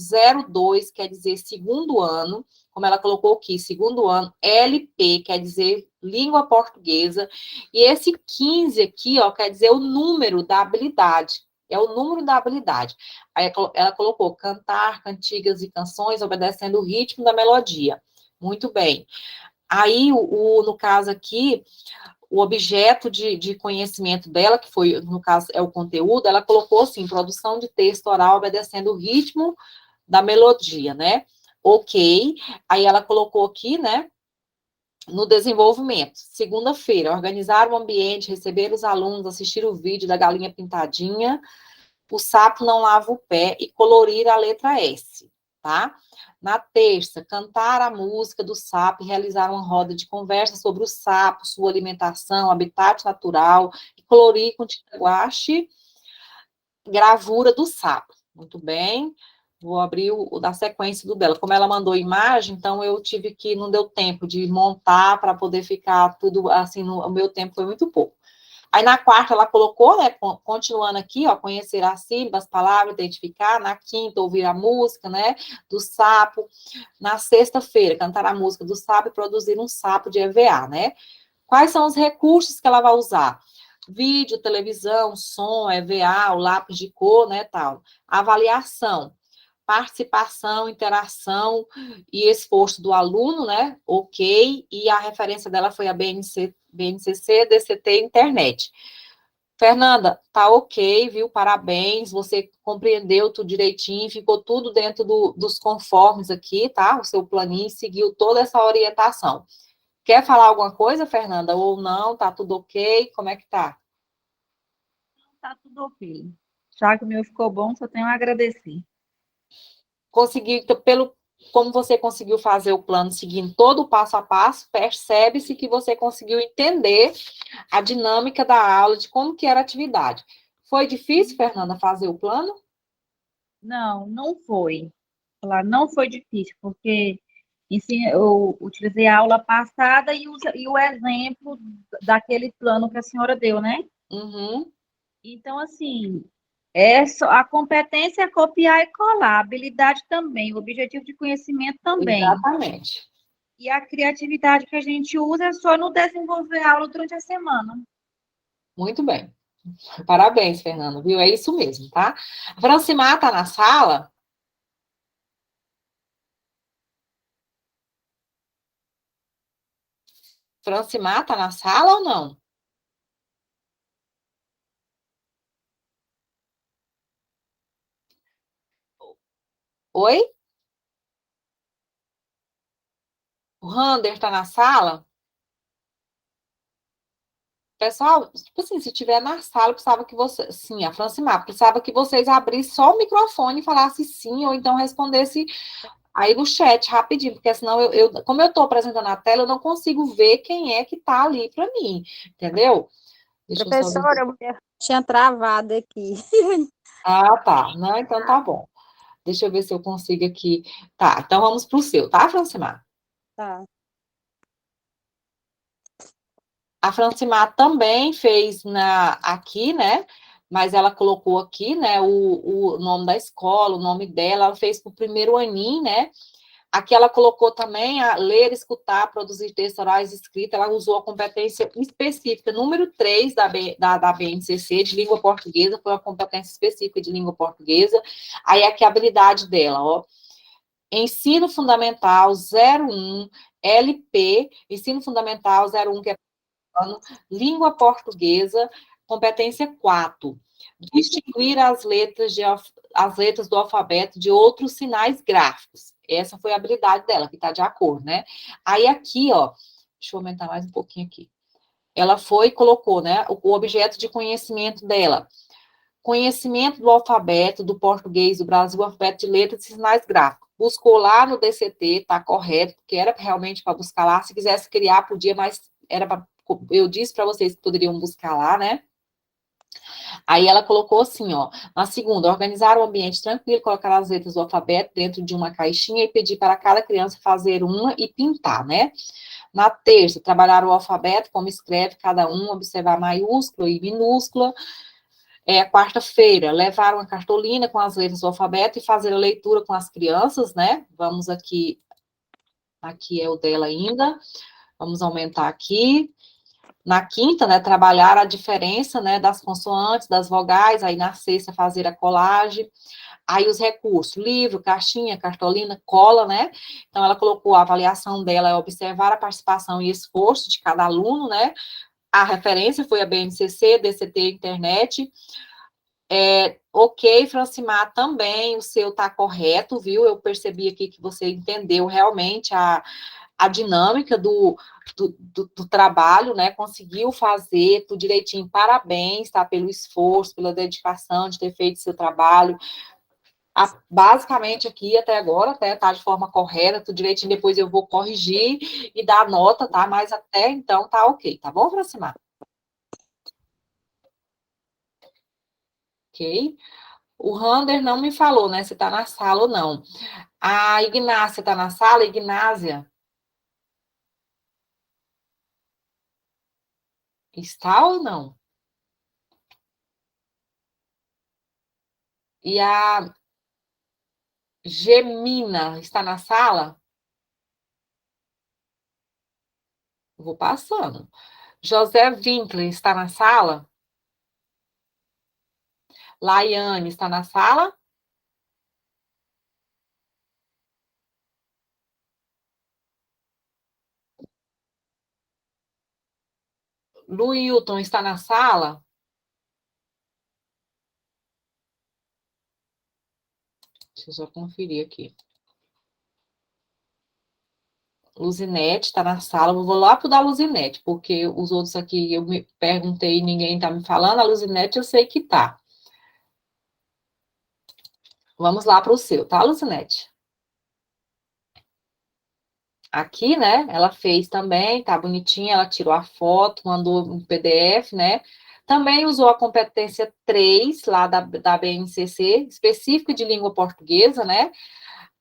02 quer dizer segundo ano, como ela colocou aqui, segundo ano, LP quer dizer língua portuguesa, e esse 15 aqui, ó, quer dizer o número da habilidade. É o número da habilidade. Aí ela colocou cantar cantigas e canções obedecendo o ritmo da melodia. Muito bem. Aí, no caso aqui, o objeto de conhecimento dela, que foi, no caso, é o conteúdo, ela colocou assim, produção de texto oral obedecendo o ritmo da melodia, né? Ok. Aí ela colocou aqui, né? No desenvolvimento. Segunda-feira, organizar o ambiente, receber os alunos, assistir o vídeo da galinha pintadinha, o sapo não lava o pé e colorir a letra S, tá? Na terça, cantar a música do sapo e realizar uma roda de conversa sobre o sapo, sua alimentação, habitat natural, e colorir com tinta guache, gravura do sapo. Muito bem. Vou abrir o da sequência do dela. Como ela mandou imagem, então eu tive que, não deu tempo de montar para poder ficar tudo assim, o meu tempo foi muito pouco. Aí na quarta ela colocou, né, continuando aqui, ó, conhecer as sílabas, palavras, identificar. Na quinta, ouvir a música, né, do sapo. Na sexta-feira, cantar a música do sapo e produzir um sapo de EVA, né? Quais são os recursos que ela vai usar? Vídeo, televisão, som, EVA, o lápis de cor, né, tal. Avaliação, participação, interação e esforço do aluno, né? Ok. E a referência dela foi a BNCC, DCT Internet. Fernanda, tá ok, viu? Parabéns, você compreendeu tudo direitinho, ficou tudo dentro dos conformes aqui, tá? O seu planinho seguiu toda essa orientação. Quer falar alguma coisa, Fernanda? Ou não? Tá tudo ok? Como é que tá? Tá tudo ok. Já que o meu ficou bom, só tenho a agradecer. Conseguiu, então, como você conseguiu fazer o plano seguindo todo o passo a passo, percebe-se que você conseguiu entender a dinâmica da aula, de como que era a atividade. Foi difícil, Fernanda, fazer o plano? Não, não foi. Falar, não foi difícil, porque eu utilizei a aula passada e o exemplo daquele plano que a senhora deu, né? Uhum. Então, assim, a competência é copiar e colar, a habilidade também, o objetivo de conhecimento também. Exatamente. E a criatividade que a gente usa é só no desenvolver a aula durante a semana. Muito bem. Parabéns, Fernanda, viu? É isso mesmo, tá? A Francimar tá na sala? Francimar tá na sala ou não? Oi? O Rander tá na sala? Pessoal, tipo assim, se tiver na sala, eu precisava que você, sim, a Francimar, precisava que vocês abrissem só o microfone e falassem sim, ou então respondesse aí no chat rapidinho, porque senão como eu estou apresentando a tela, eu não consigo ver quem é que está ali para mim, entendeu? Deixa eu só ver. Professora, eu tinha travado aqui. Ah, tá. Não, então tá bom. Deixa eu ver se eu consigo aqui. Tá, então vamos para o seu, tá, Francimar? Tá. A Francimar também fez aqui, né? Mas ela colocou aqui, né, o nome da escola, o nome dela, ela fez para o primeiro aninho, né? Aqui ela colocou também a ler, escutar, produzir textos orais e escrita, ela usou a competência específica, número 3 da BNCC, de língua portuguesa, foi uma competência específica de língua portuguesa. Aí aqui a habilidade dela, ó. Ensino Fundamental 01, LP, Ensino Fundamental 01, que é língua portuguesa, competência 4. Distinguir as letras do alfabeto de outros sinais gráficos. Essa foi a habilidade dela, que está de acordo, né? Aí aqui, ó, deixa eu aumentar mais um pouquinho aqui. Ela colocou, né, o objeto de conhecimento dela. Conhecimento do alfabeto, do português do Brasil, alfabeto de letras e sinais gráficos. Buscou lá no DCT, tá correto, porque era realmente para buscar lá. Se quisesse criar, podia, mas era para. Eu disse para vocês que poderiam buscar lá, né? Aí ela colocou assim, ó, na segunda, organizar um ambiente tranquilo, colocar as letras do alfabeto dentro de uma caixinha e pedir para cada criança fazer uma e pintar, né? Na terça, trabalhar o alfabeto, como escreve cada um, observar maiúscula e minúscula. Quarta-feira, levar uma cartolina com as letras do alfabeto e fazer a leitura com as crianças, né? Vamos aqui é o dela ainda, vamos aumentar aqui. Na quinta, né, trabalhar a diferença, né, das consoantes, das vogais, aí na sexta fazer a colagem, aí os recursos, livro, caixinha, cartolina, cola, né, então ela colocou a avaliação dela, é observar a participação e esforço de cada aluno, né, a referência foi a BNCC, DCT, internet, ok, Francimar, também o seu está correto, viu, eu percebi aqui que você entendeu realmente a dinâmica do trabalho, né, conseguiu fazer tudo direitinho, parabéns, tá, pelo esforço, pela dedicação de ter feito seu trabalho, basicamente aqui até agora, até tá de forma correta, tudo direitinho, depois eu vou corrigir e dar nota, tá, mas até então tá ok, tá bom, Francimar? Ok? O Rander não me falou, né, se tá na sala ou não. A Ignácia tá na sala? Ignácia? Está ou não? E a Gemina está na sala? Vou passando. José Winkler está na sala? Laiane está na sala? Luilton está na sala? Deixa eu só conferir aqui. Luzinete está na sala. Eu vou lá pro da Luzinete, porque os outros aqui eu me perguntei e ninguém está me falando. A Luzinete eu sei que tá. Vamos lá para o seu, tá, Luzinete? Aqui, né? Ela fez também, tá bonitinha. Ela tirou a foto, mandou um PDF, né? Também usou a competência 3 lá da BNCC, específica de língua portuguesa, né?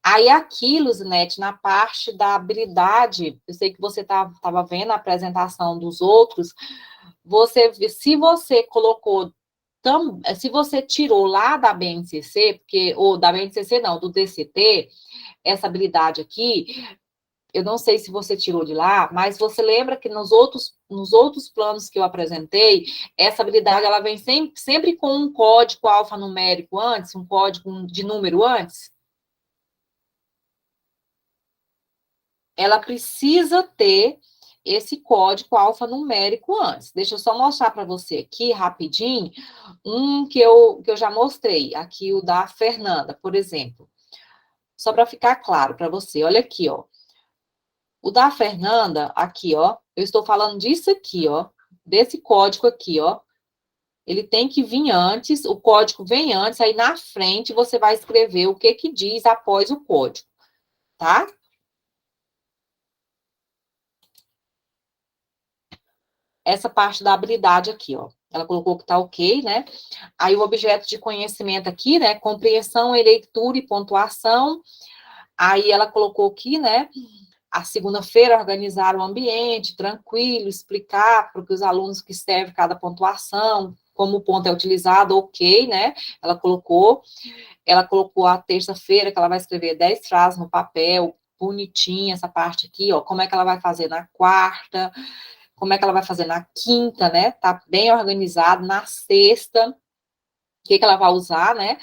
Aí aqui, Luzinete, na parte da habilidade, eu sei que você estava vendo a apresentação dos outros, se você colocou, se você tirou lá da BNCC, ou da BNCC não, do DCT, essa habilidade aqui, eu não sei se você tirou de lá, mas você lembra que nos outros planos que eu apresentei, essa habilidade ela vem sempre com um código alfanumérico antes, um código de número antes? Ela precisa ter esse código alfanumérico antes. Deixa eu só mostrar para você aqui, rapidinho, um que eu já mostrei, aqui o da Fernanda, por exemplo. Só para ficar claro para você, olha aqui, ó. O da Fernanda, aqui, ó, eu estou falando disso aqui, ó, desse código aqui, ó. Ele tem que vir antes, o código vem antes, aí na frente você vai escrever o que que diz após o código, tá? Essa parte da habilidade aqui, ó. Ela colocou que tá ok, né? Aí o objeto de conhecimento aqui, né? Compreensão, leitura e pontuação. Aí ela colocou aqui, né? A segunda-feira, organizar o ambiente, tranquilo, explicar para os alunos que serve cada pontuação, como o ponto é utilizado, ok, né? Ela colocou a terça-feira, que ela vai escrever 10 frases no papel, bonitinha essa parte aqui, ó. Como é que ela vai fazer na quarta, como é que ela vai fazer na quinta, né? Tá bem organizado. Na sexta, o que ela vai usar, né?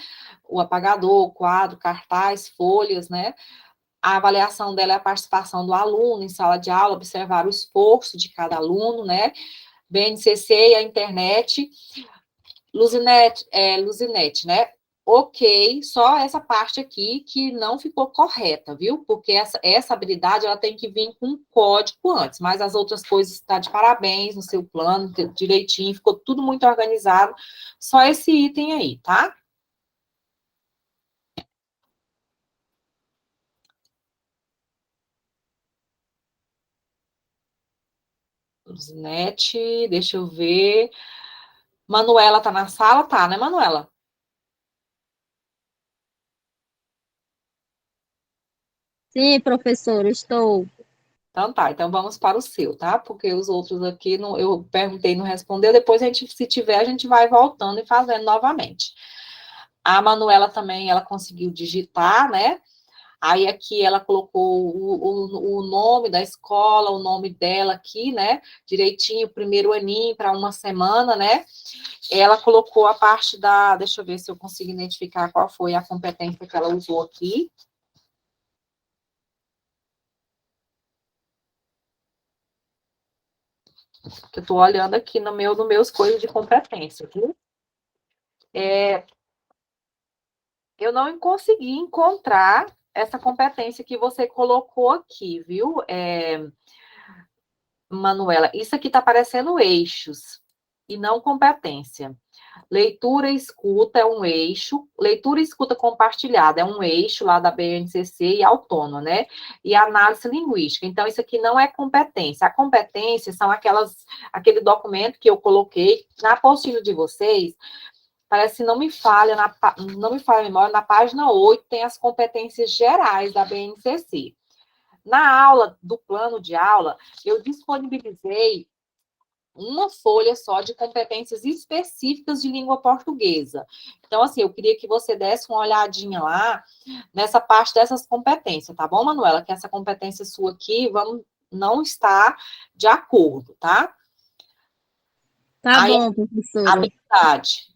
O apagador, o quadro, cartaz, folhas, né? A avaliação dela é a participação do aluno em sala de aula, observar o esforço de cada aluno, né? BNCC e a internet. Luzinete, né? Ok, só essa parte aqui que não ficou correta, viu? Porque essa habilidade, ela tem que vir com um código antes, mas as outras coisas está de parabéns no seu plano, direitinho, ficou tudo muito organizado, só esse item aí, tá? Luzinete, deixa eu ver. Manuela tá na sala? Tá, né, Manuela? Sim, professor, estou. Então tá, então vamos para o seu, tá? Porque os outros aqui eu perguntei e não respondeu. Depois a gente, se tiver, a gente vai voltando e fazendo novamente. A Manuela também, ela conseguiu digitar, né? Aí aqui ela colocou o nome da escola, o nome dela aqui, né? Direitinho, primeiro aninho para uma semana, né? Ela colocou a parte da. Deixa eu ver se eu consigo identificar qual foi a competência que ela usou aqui. Que eu estou olhando aqui no meus coisas de competência, viu? Eu não consegui encontrar essa competência que você colocou aqui, viu, Manuela? Isso aqui está parecendo eixos e não competência. Leitura e escuta é um eixo, leitura e escuta compartilhada é um eixo lá da BNCC e autônoma, né? E análise linguística. Então, isso aqui não é competência. A competência são aquele documento que eu coloquei na apostila de vocês, parece que não me falha a memória, na página 8 tem as competências gerais da BNCC. Na aula do plano de aula, eu disponibilizei uma folha só de competências específicas de língua portuguesa. Então, assim, eu queria que você desse uma olhadinha lá nessa parte dessas competências, tá bom, Manuela? Que essa competência sua aqui não está de acordo, tá? Tá Aí, bom, professora. habilidade.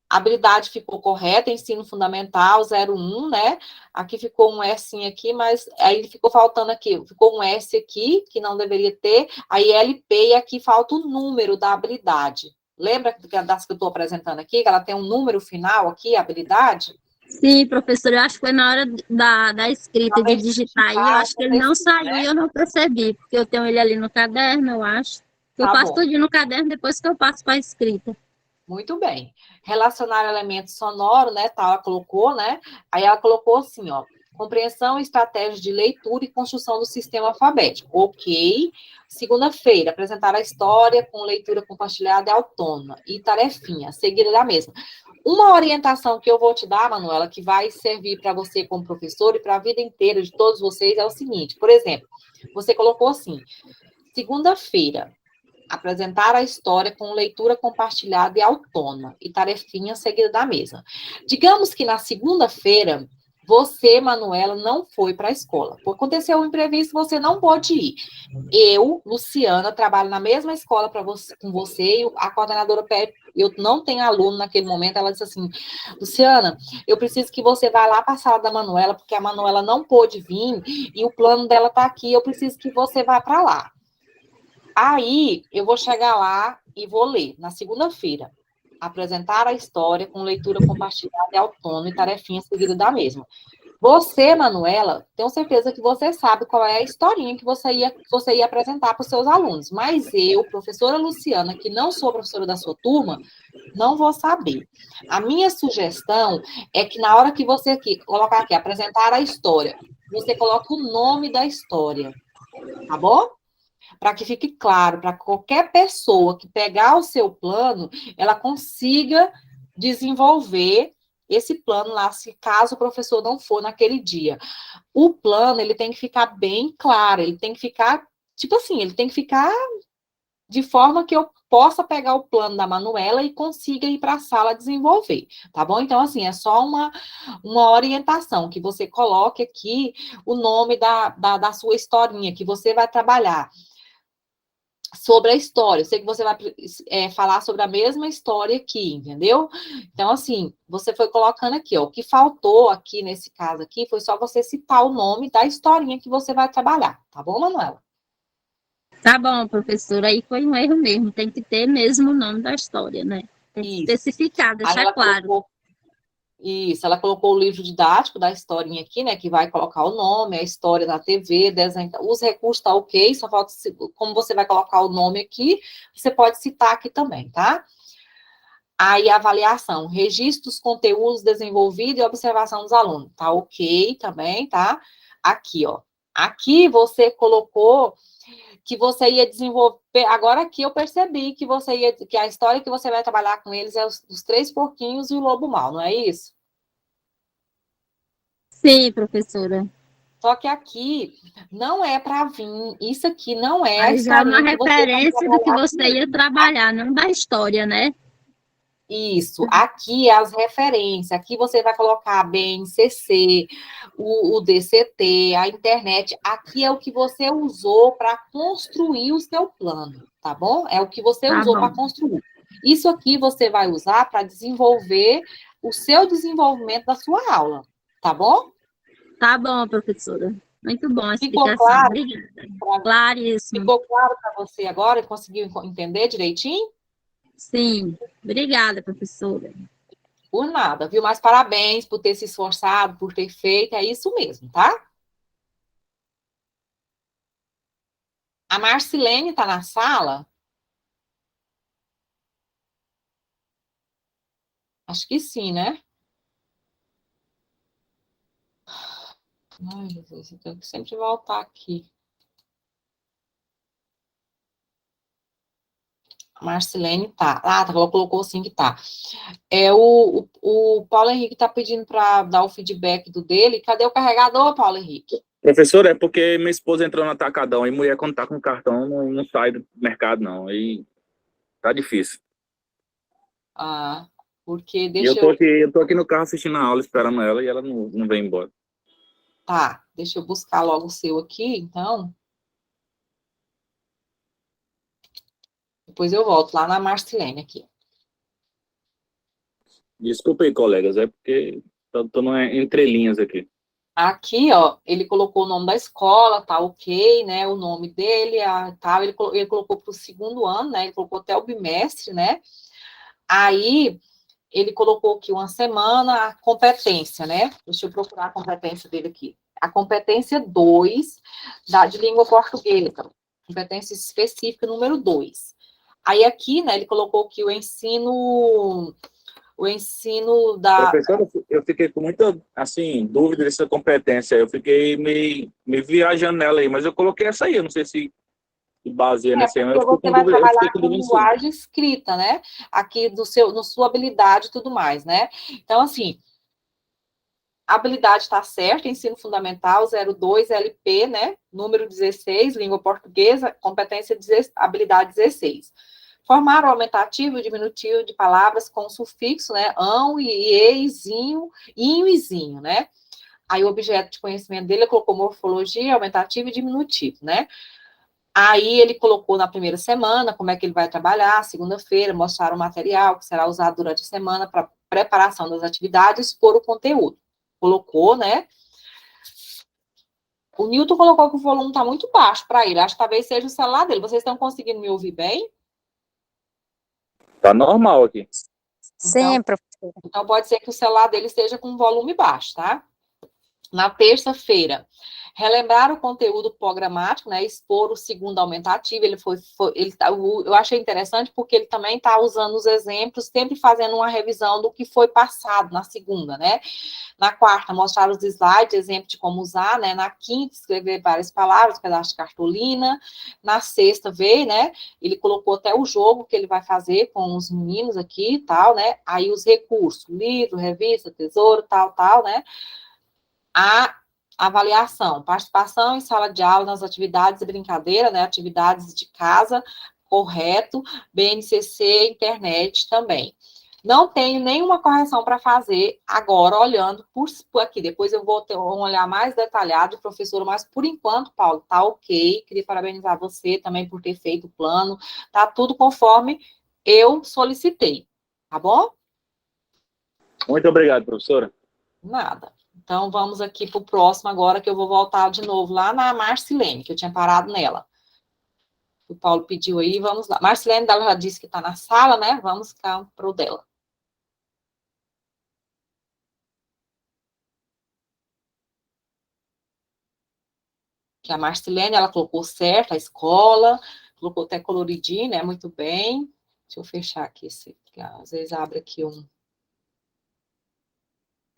Habilidade ficou correta, ensino fundamental, 01, né? Aqui ficou um S aqui, mas aí ficou faltando aqui, ficou um S aqui, que não deveria ter, aí LP, e aqui falta o número da habilidade. Lembra das que eu estou apresentando aqui, que ela tem um número final aqui, a habilidade? Sim, professora, eu acho que foi na hora da escrita, de digitar aí, eu acho que ele não saiu né? e eu não percebi, porque eu tenho ele ali no caderno, eu acho. Eu Tá passo bom. tudo no caderno depois que eu passo para a escrita. Muito bem. Relacionar elementos sonoros, né? Tá, ela colocou, né? Aí ela colocou assim, ó. Compreensão, estratégia de leitura e construção do sistema alfabético. Ok. Segunda-feira, apresentar a história com leitura compartilhada e autônoma. E tarefinha, seguida da mesma. Uma orientação que eu vou te dar, Manuela, que vai servir para você como professor e para a vida inteira de todos vocês é o seguinte. Por exemplo, você colocou assim, segunda-feira, apresentar a história com leitura compartilhada e autônoma, e tarefinha seguida da mesa. Digamos que na segunda-feira, você, Manuela, não foi para a escola. Aconteceu um imprevisto, você não pôde ir. Eu, Luciana, trabalho na mesma escola com você, e a coordenadora pede, eu não tenho aluno naquele momento, ela disse assim, Luciana, eu preciso que você vá lá para a sala da Manuela, porque a Manuela não pôde vir, e o plano dela está aqui, eu preciso que você vá para lá. Aí, eu vou chegar lá e vou ler, na segunda-feira, apresentar a história com leitura compartilhada e autônoma e tarefinha seguida da mesma. Você, Manuela, tenho certeza que você sabe qual é a historinha que você ia apresentar para os seus alunos, mas eu, professora Luciana, que não sou professora da sua turma, não vou saber. A minha sugestão é que na hora que você colocar aqui, apresentar a história, você coloca o nome da história, tá bom? Para que fique claro, para qualquer pessoa que pegar o seu plano, ela consiga desenvolver esse plano lá, se caso o professor não for naquele dia. O plano, ele tem que ficar bem claro, ele tem que ficar, tipo assim, ele tem que ficar de forma que eu possa pegar o plano da Manuela e consiga ir para a sala desenvolver, tá bom? Então, assim, é só uma orientação, que você coloque aqui o nome da sua historinha, que você vai trabalhar sobre a história. Eu sei que você vai falar sobre a mesma história aqui, entendeu? Então, assim, você foi colocando aqui, ó, o que faltou aqui nesse caso aqui foi só você citar o nome da historinha que você vai trabalhar, tá bom, Manuela? Tá bom, professora, aí foi um erro mesmo, tem que ter mesmo o nome da história, né? Tem que Isso. especificar, Aí deixar ela claro. colocou, isso, ela colocou o livro didático da historinha aqui, né, que vai colocar o nome, a história da TV, desenho, os recursos tá ok, só falta, como você vai colocar o nome aqui, você pode citar aqui também, tá? Aí, avaliação, registro dos conteúdos desenvolvidos e observação dos alunos. Tá ok também, tá? Aqui, ó. Aqui você colocou que você ia desenvolver. Agora aqui eu percebi que a história que você vai trabalhar com eles é os três porquinhos e o lobo mau, não é isso? Sim, professora. Só que aqui não é para vir. Isso aqui não é a Aí já é uma historinha que você vai referência do que trabalhar com você ia eles. trabalhar, não da história, né? Isso, aqui é as referências, aqui você vai colocar a BNCC, o DCT, a internet, aqui é o que você usou para construir o seu plano, tá bom? É o que você Tá usou para bom. construir. Isso aqui você vai usar para desenvolver o seu desenvolvimento da sua aula, tá bom? Tá bom, professora. Muito bom a Ficou explicação. claro? Obrigada. Claríssimo. Ficou claro para você agora? Conseguiu entender direitinho? Sim. Obrigada, professora. Por nada, viu? Mas parabéns por ter se esforçado, por ter feito, é isso mesmo, tá? A Marcilene está na sala? Acho que sim, né? Ai, Jesus, eu tenho que sempre voltar aqui. Marcilene tá. Ela colocou sim que tá. O Paulo Henrique tá pedindo para dar o feedback do dele. Cadê o carregador, Paulo Henrique? Professor, é porque minha esposa entrou no atacadão e mulher quando tá com cartão não sai do mercado, não. Aí tá difícil. Ah, porque E deixa eu tô aqui no carro assistindo a aula, esperando ela, e ela não vem embora. Tá, deixa eu buscar logo o seu aqui, então. Depois eu volto lá na Marcilene aqui. Desculpa aí, colegas, é porque tô no entrelinhas aqui. Aqui, ó, ele colocou o nome da escola, tá ok, né? O nome dele, tal. Ele colocou para o segundo ano, né? Ele colocou até o bimestre, né? Aí ele colocou aqui uma semana a competência, né? Deixa eu procurar a competência dele aqui. A competência 2 de língua portuguesa. Competência específica número 2. Aí aqui, né, ele colocou que o ensino da... Professor, eu fiquei com muita, assim, dúvida dessa competência. Eu fiquei me viajando nela aí, mas eu coloquei essa aí. Eu não sei se baseia nessa aí, mas porque você vai eu fiquei trabalhar com com dúvida sim. linguagem escrita, né? Aqui na sua habilidade e tudo mais, né? Então, assim, a habilidade está certa, ensino fundamental 02 LP, né? Número 16, língua portuguesa, competência habilidade 16. Formar o aumentativo e o diminutivo de palavras com sufixo, né? Ão, e, izinho, inho e zinho, né? Aí o objeto de conhecimento dele colocou morfologia, aumentativo e diminutivo, né? Aí ele colocou na primeira semana como é que ele vai trabalhar, segunda-feira, mostrar o material que será usado durante a semana para preparação das atividades, expor o conteúdo. Colocou, né? O Newton colocou que o volume está muito baixo para ele. Acho que talvez seja o celular dele. Vocês estão conseguindo me ouvir bem? Tá normal aqui. Sim, professora. Então pode ser que o celular dele esteja com volume baixo, tá? Na terça-feira, relembrar o conteúdo programático, né? Expor o segundo aumentativo. Eu achei interessante porque ele também está usando os exemplos, sempre fazendo uma revisão do que foi passado na segunda, né? Na quarta, mostrar os slides, exemplo de como usar, né? Na quinta, escrever várias palavras, pedaço de cartolina. Na sexta, ver, né? Ele colocou até o jogo que ele vai fazer com os meninos aqui e tal, né? Aí os recursos, livro, revista, tesouro, tal, né? A avaliação, participação em sala de aula nas atividades de brincadeira, né? Atividades de casa, correto, BNCC, internet também. Não tenho nenhuma correção para fazer agora, olhando por aqui. Depois eu vou ter um olhar mais detalhado, professor, mas por enquanto, Paulo, tá ok. Queria parabenizar você também por ter feito o plano. Tá tudo conforme eu solicitei, tá bom? Muito obrigado, professora. Nada. Então, vamos aqui para o próximo agora, que eu vou voltar de novo lá na Marcilene, que eu tinha parado nela. O Paulo pediu aí, vamos lá. Marcilene, ela já disse que está na sala, né? Vamos cá para o dela. Que a Marcilene, ela colocou certo a escola, colocou até coloridinho, né? Muito bem. Deixa eu fechar aqui esse, porque às vezes abre aqui um...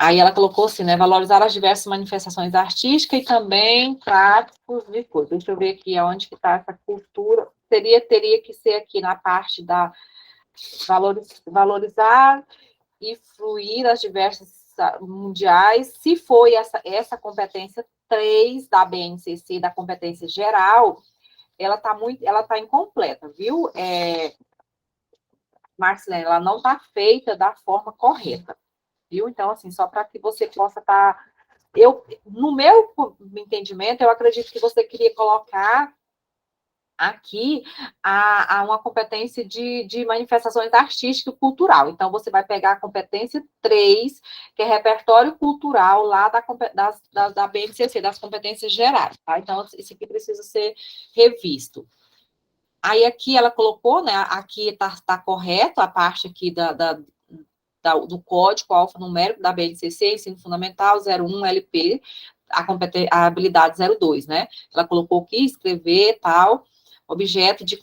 Aí ela colocou assim, né? Valorizar as diversas manifestações artísticas e também práticos de coisa. Deixa eu ver aqui onde que está essa cultura. Teria que ser aqui na parte da valorizar e fluir as diversas mundiais. Se foi essa competência 3 da BNCC, da competência geral, ela está incompleta, viu? Marcilene, ela não está feita da forma correta, viu? Então, assim, só para que você possa estar... no meu entendimento, eu acredito que você queria colocar aqui uma competência de manifestações artística e cultural. Então, você vai pegar a competência 3, que é repertório cultural, lá da BNCC, das competências gerais, tá? Então, isso aqui precisa ser revisto. Aí, aqui ela colocou, né, aqui tá correto a parte aqui do código alfanumérico da BNCC, ensino fundamental 01 LP, a habilidade 02, né? Ela colocou aqui, escrever, tal, objeto de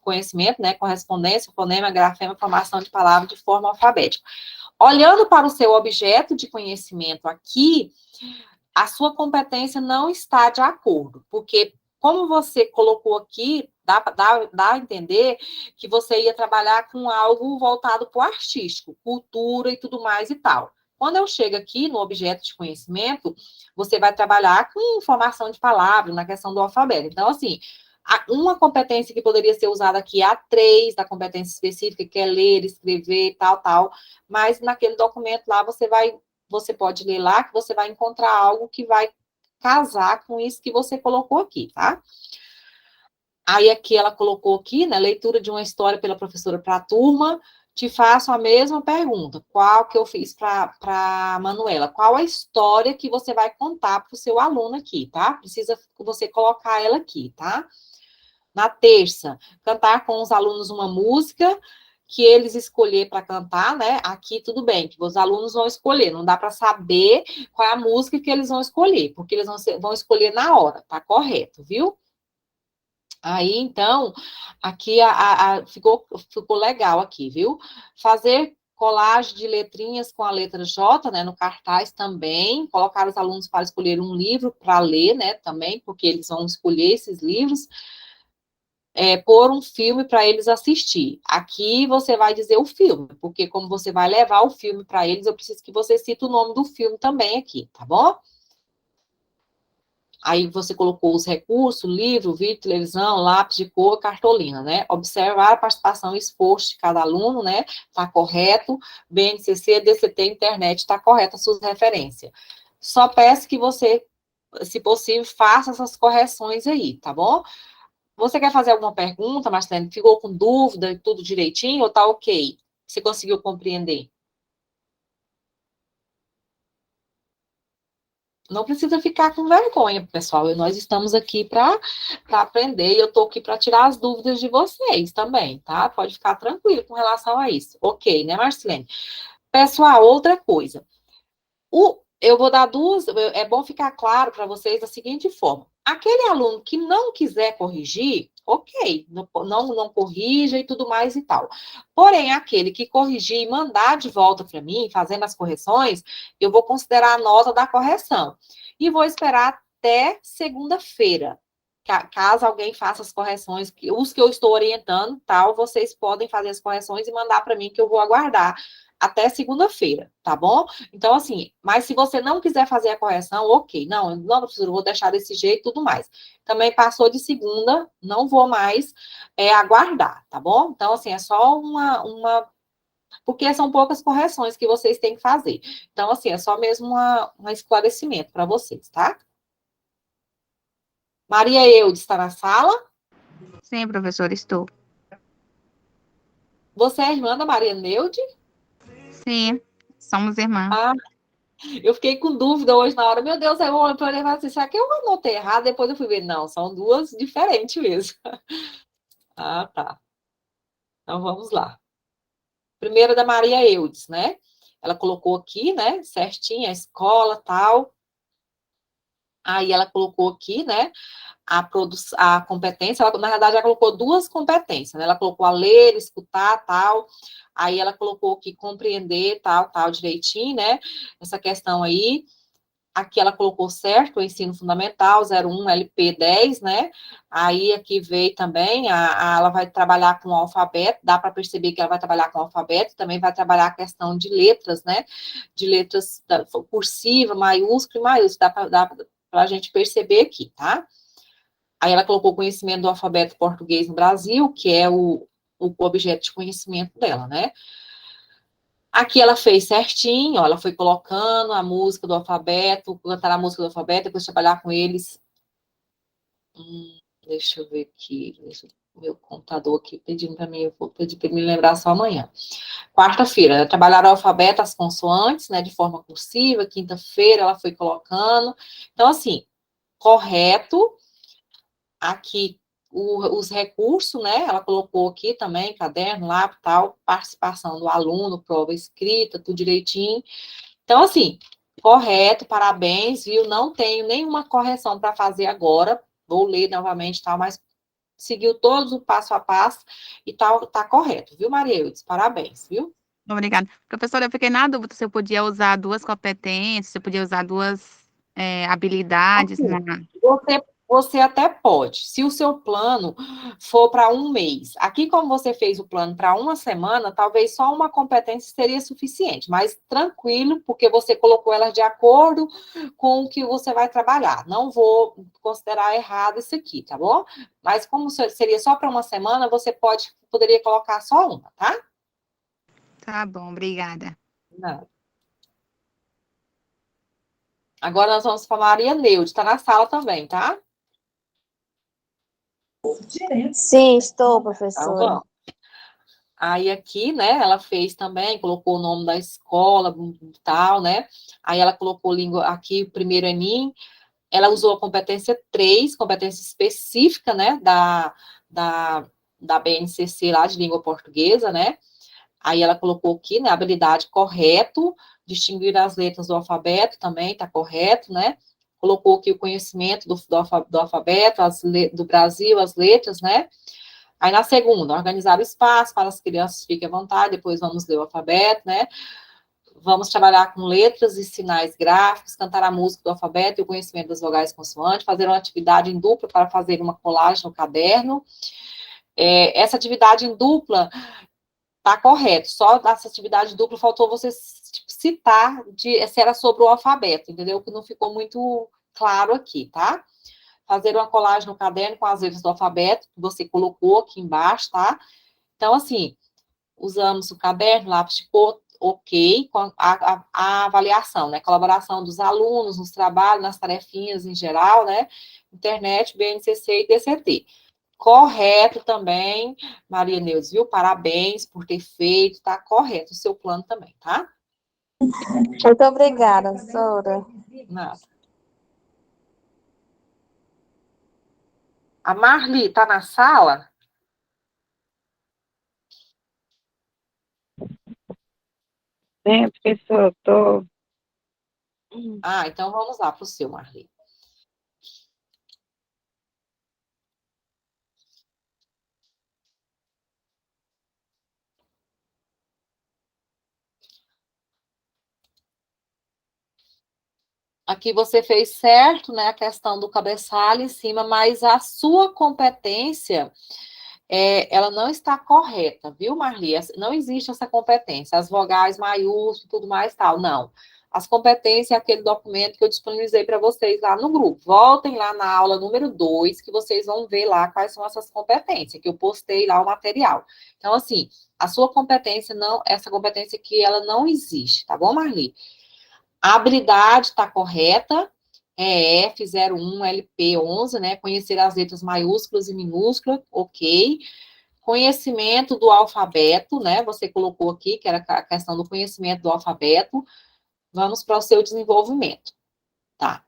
conhecimento, né? Correspondência, fonema, grafema, formação de palavra de forma alfabética. Olhando para o seu objeto de conhecimento aqui, a sua competência não está de acordo, porque como você colocou aqui, Dá a entender que você ia trabalhar com algo voltado para o artístico, cultura e tudo mais e tal. Quando eu chego aqui no objeto de conhecimento, você vai trabalhar com formação de palavras, na questão do alfabeto. Então, assim, uma competência que poderia ser usada aqui é a 3 da competência específica, que é ler, escrever, tal, mas naquele documento lá você pode ler lá que você vai encontrar algo que vai casar com isso que você colocou aqui, tá? Aí aqui ela colocou aqui, né, leitura de uma história pela professora para a turma, te faço a mesma pergunta, qual que eu fiz para Manuela, qual a história que você vai contar para o seu aluno aqui, tá? Precisa você colocar ela aqui, tá? Na terça, cantar com os alunos uma música que eles escolher para cantar, né? Aqui tudo bem, que os alunos vão escolher, não dá para saber qual é a música que eles vão escolher, porque eles vão escolher na hora, tá correto, viu? Aí, então, aqui ficou legal aqui, viu? Fazer colagem de letrinhas com a letra J, né, no cartaz também, colocar os alunos para escolher um livro para ler, né, também, porque eles vão escolher esses livros, pôr um filme para eles assistir. Aqui você vai dizer o filme, porque como você vai levar o filme para eles, eu preciso que você cite o nome do filme também aqui, tá bom? Aí você colocou os recursos, livro, vídeo, televisão, lápis de cor, cartolina, né? Observar a participação e esforço de cada aluno, né? Tá correto. BNCC, DCT, internet, tá correta as suas referências. Só peço que você, se possível, faça essas correções aí, tá bom? Você quer fazer alguma pergunta, Marcelo? Ficou com dúvida e tudo direitinho ou tá ok? Você conseguiu compreender? Não precisa ficar com vergonha, pessoal. Nós estamos aqui para aprender e eu estou aqui para tirar as dúvidas de vocês também, tá? Pode ficar tranquilo com relação a isso. Ok, né, Marcelene? Pessoal, outra coisa. Eu vou dar duas. É bom ficar claro para vocês da seguinte forma: aquele aluno que não quiser corrigir, ok, não corrija e tudo mais e tal. Porém, aquele que corrigir e mandar de volta para mim, fazendo as correções, eu vou considerar a nota da correção. E vou esperar até segunda-feira. Caso alguém faça as correções, os que eu estou orientando, tal, vocês podem fazer as correções e mandar para mim que eu vou aguardar até segunda-feira, tá bom? Então, assim, mas se você não quiser fazer a correção, ok. Não, professor, eu vou deixar desse jeito e tudo mais. Também passou de segunda, não vou mais aguardar, tá bom? Então, assim, é só porque são poucas correções que vocês têm que fazer. Então, assim, é só mesmo um esclarecimento para vocês, tá? Maria Eudes está na sala? Sim, professora, estou. Você é irmã da Maria Neude? Sim, somos irmãs. Ah, eu fiquei com dúvida hoje na hora. Meu Deus, eu olho para ele e falo assim, será que eu anotei errado? Depois eu fui ver, não, são duas diferentes mesmo. Ah, tá. Então, vamos lá. Primeira da Maria Eudes, né? Ela colocou aqui, né, certinho, a escola, tal. Aí ela colocou aqui, né, a competência, ela, na verdade, ela colocou duas competências, né? Ela colocou a ler, escutar, tal. Aí ela colocou aqui compreender, tal, direitinho, né? Essa questão aí. Aqui ela colocou certo, o ensino fundamental, 01 LP10, né? Aí aqui veio também, ela vai trabalhar com o alfabeto, dá para perceber que ela vai trabalhar com o alfabeto, também vai trabalhar a questão de letras, né? De letras cursiva, maiúscula e maiúscula, dá para a gente perceber aqui, tá? Aí ela colocou conhecimento do alfabeto português no Brasil, que é o objeto de conhecimento dela, né? Aqui ela fez certinho, ó, ela foi colocando a música do alfabeto, cantar a música do alfabeto, depois trabalhar com eles. Deixa eu ver aqui, meu computador aqui pedindo para mim, eu vou pedir para me lembrar só amanhã. Quarta-feira, trabalhar o alfabeto, as consoantes, né, de forma cursiva. Quinta-feira ela foi colocando. Então, assim, correto. Aqui os recursos, né? Ela colocou aqui também, caderno, lápis, tal, participação do aluno, prova escrita, tudo direitinho. Então, assim, correto, parabéns, viu? Não tenho nenhuma correção para fazer agora, vou ler novamente, tal, mas seguiu todos o passo a passo e tal, tá correto, viu, Maria Eudes? Parabéns, viu? Obrigada. Professora, eu fiquei na dúvida se eu podia usar duas competências, se eu podia usar duas habilidades. Assim, você Você até pode, se o seu plano for para um mês. Aqui, como você fez o plano para uma semana, talvez só uma competência seria suficiente, mas tranquilo, porque você colocou elas de acordo com o que você vai trabalhar. Não vou considerar errado isso aqui, tá bom? Mas como seria só para uma semana, você poderia colocar só uma, tá? Tá bom, obrigada. Não. Agora nós vamos para Maria Neude, está na sala também, tá? Sim, estou, Então, professora. vamos. Aí aqui, né, ela fez também, colocou o nome da escola e tal, né? Aí ela colocou língua aqui, o primeiro Enem. Ela usou a competência 3, competência específica, né, da, da BNCC lá de língua portuguesa, né? Aí ela colocou aqui, né, habilidade correto, distinguir as letras do alfabeto também, tá correto, né? Colocou aqui o conhecimento do alfabeto, do Brasil, as letras, né? Aí na segunda, organizar o espaço para as crianças fiquem à vontade, depois vamos ler o alfabeto, né? Vamos trabalhar com letras e sinais gráficos, cantar a música do alfabeto e o conhecimento das vogais consoantes, fazer uma atividade em dupla para fazer uma colagem no caderno. Essa atividade em dupla tá correto, só dessa atividade dupla faltou você citar se era sobre o alfabeto, entendeu? Que não ficou muito claro aqui, tá? Fazer uma colagem no caderno com as letras do alfabeto, que você colocou aqui embaixo, tá? Então, assim, usamos o caderno, lápis de cor, ok, com a avaliação, né? Colaboração dos alunos nos trabalhos, nas tarefinhas em geral, né? Internet, BNCC e DCT. Correto também, Maria Neuza, viu? Parabéns por ter feito, tá correto o seu plano também, tá? Muito obrigada, professora. Nada. A Marli tá na sala? Sim, professor, estou. Ah, então vamos lá para o seu, Marli. Aqui você fez certo, né, a questão do cabeçalho em cima, mas a sua competência, ela não está correta, viu, Marli? Não existe essa competência, as vogais maiúsculas e tudo mais tal, não. As competências é aquele documento que eu disponibilizei para vocês lá no grupo. Voltem lá na aula número 2, que vocês vão ver lá quais são essas competências, que eu postei lá o material. Então, assim, a sua competência não, essa competência aqui, ela não existe, tá bom, Marli? A habilidade está correta, EF01LP11, né? Conhecer as letras maiúsculas e minúsculas, ok. Conhecimento do alfabeto, né? Você colocou aqui, que era a questão do conhecimento do alfabeto. Vamos para o seu desenvolvimento, tá?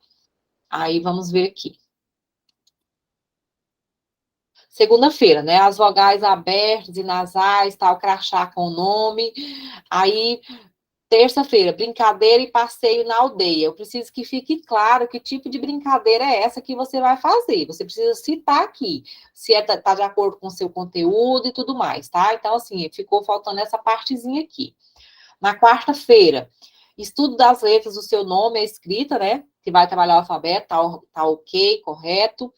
Aí vamos ver aqui. Segunda-feira, né? As vogais abertas e nasais, tal, crachá com o nome. Aí terça-feira, brincadeira e passeio na aldeia. Eu preciso que fique claro que tipo de brincadeira é essa que você vai fazer. Você precisa citar aqui, se tá de acordo com o seu conteúdo e tudo mais, tá? Então, assim, ficou faltando essa partezinha aqui. Na quarta-feira, estudo das letras do seu nome, a escrita, né? Que vai trabalhar o alfabeto, tá ok, correto.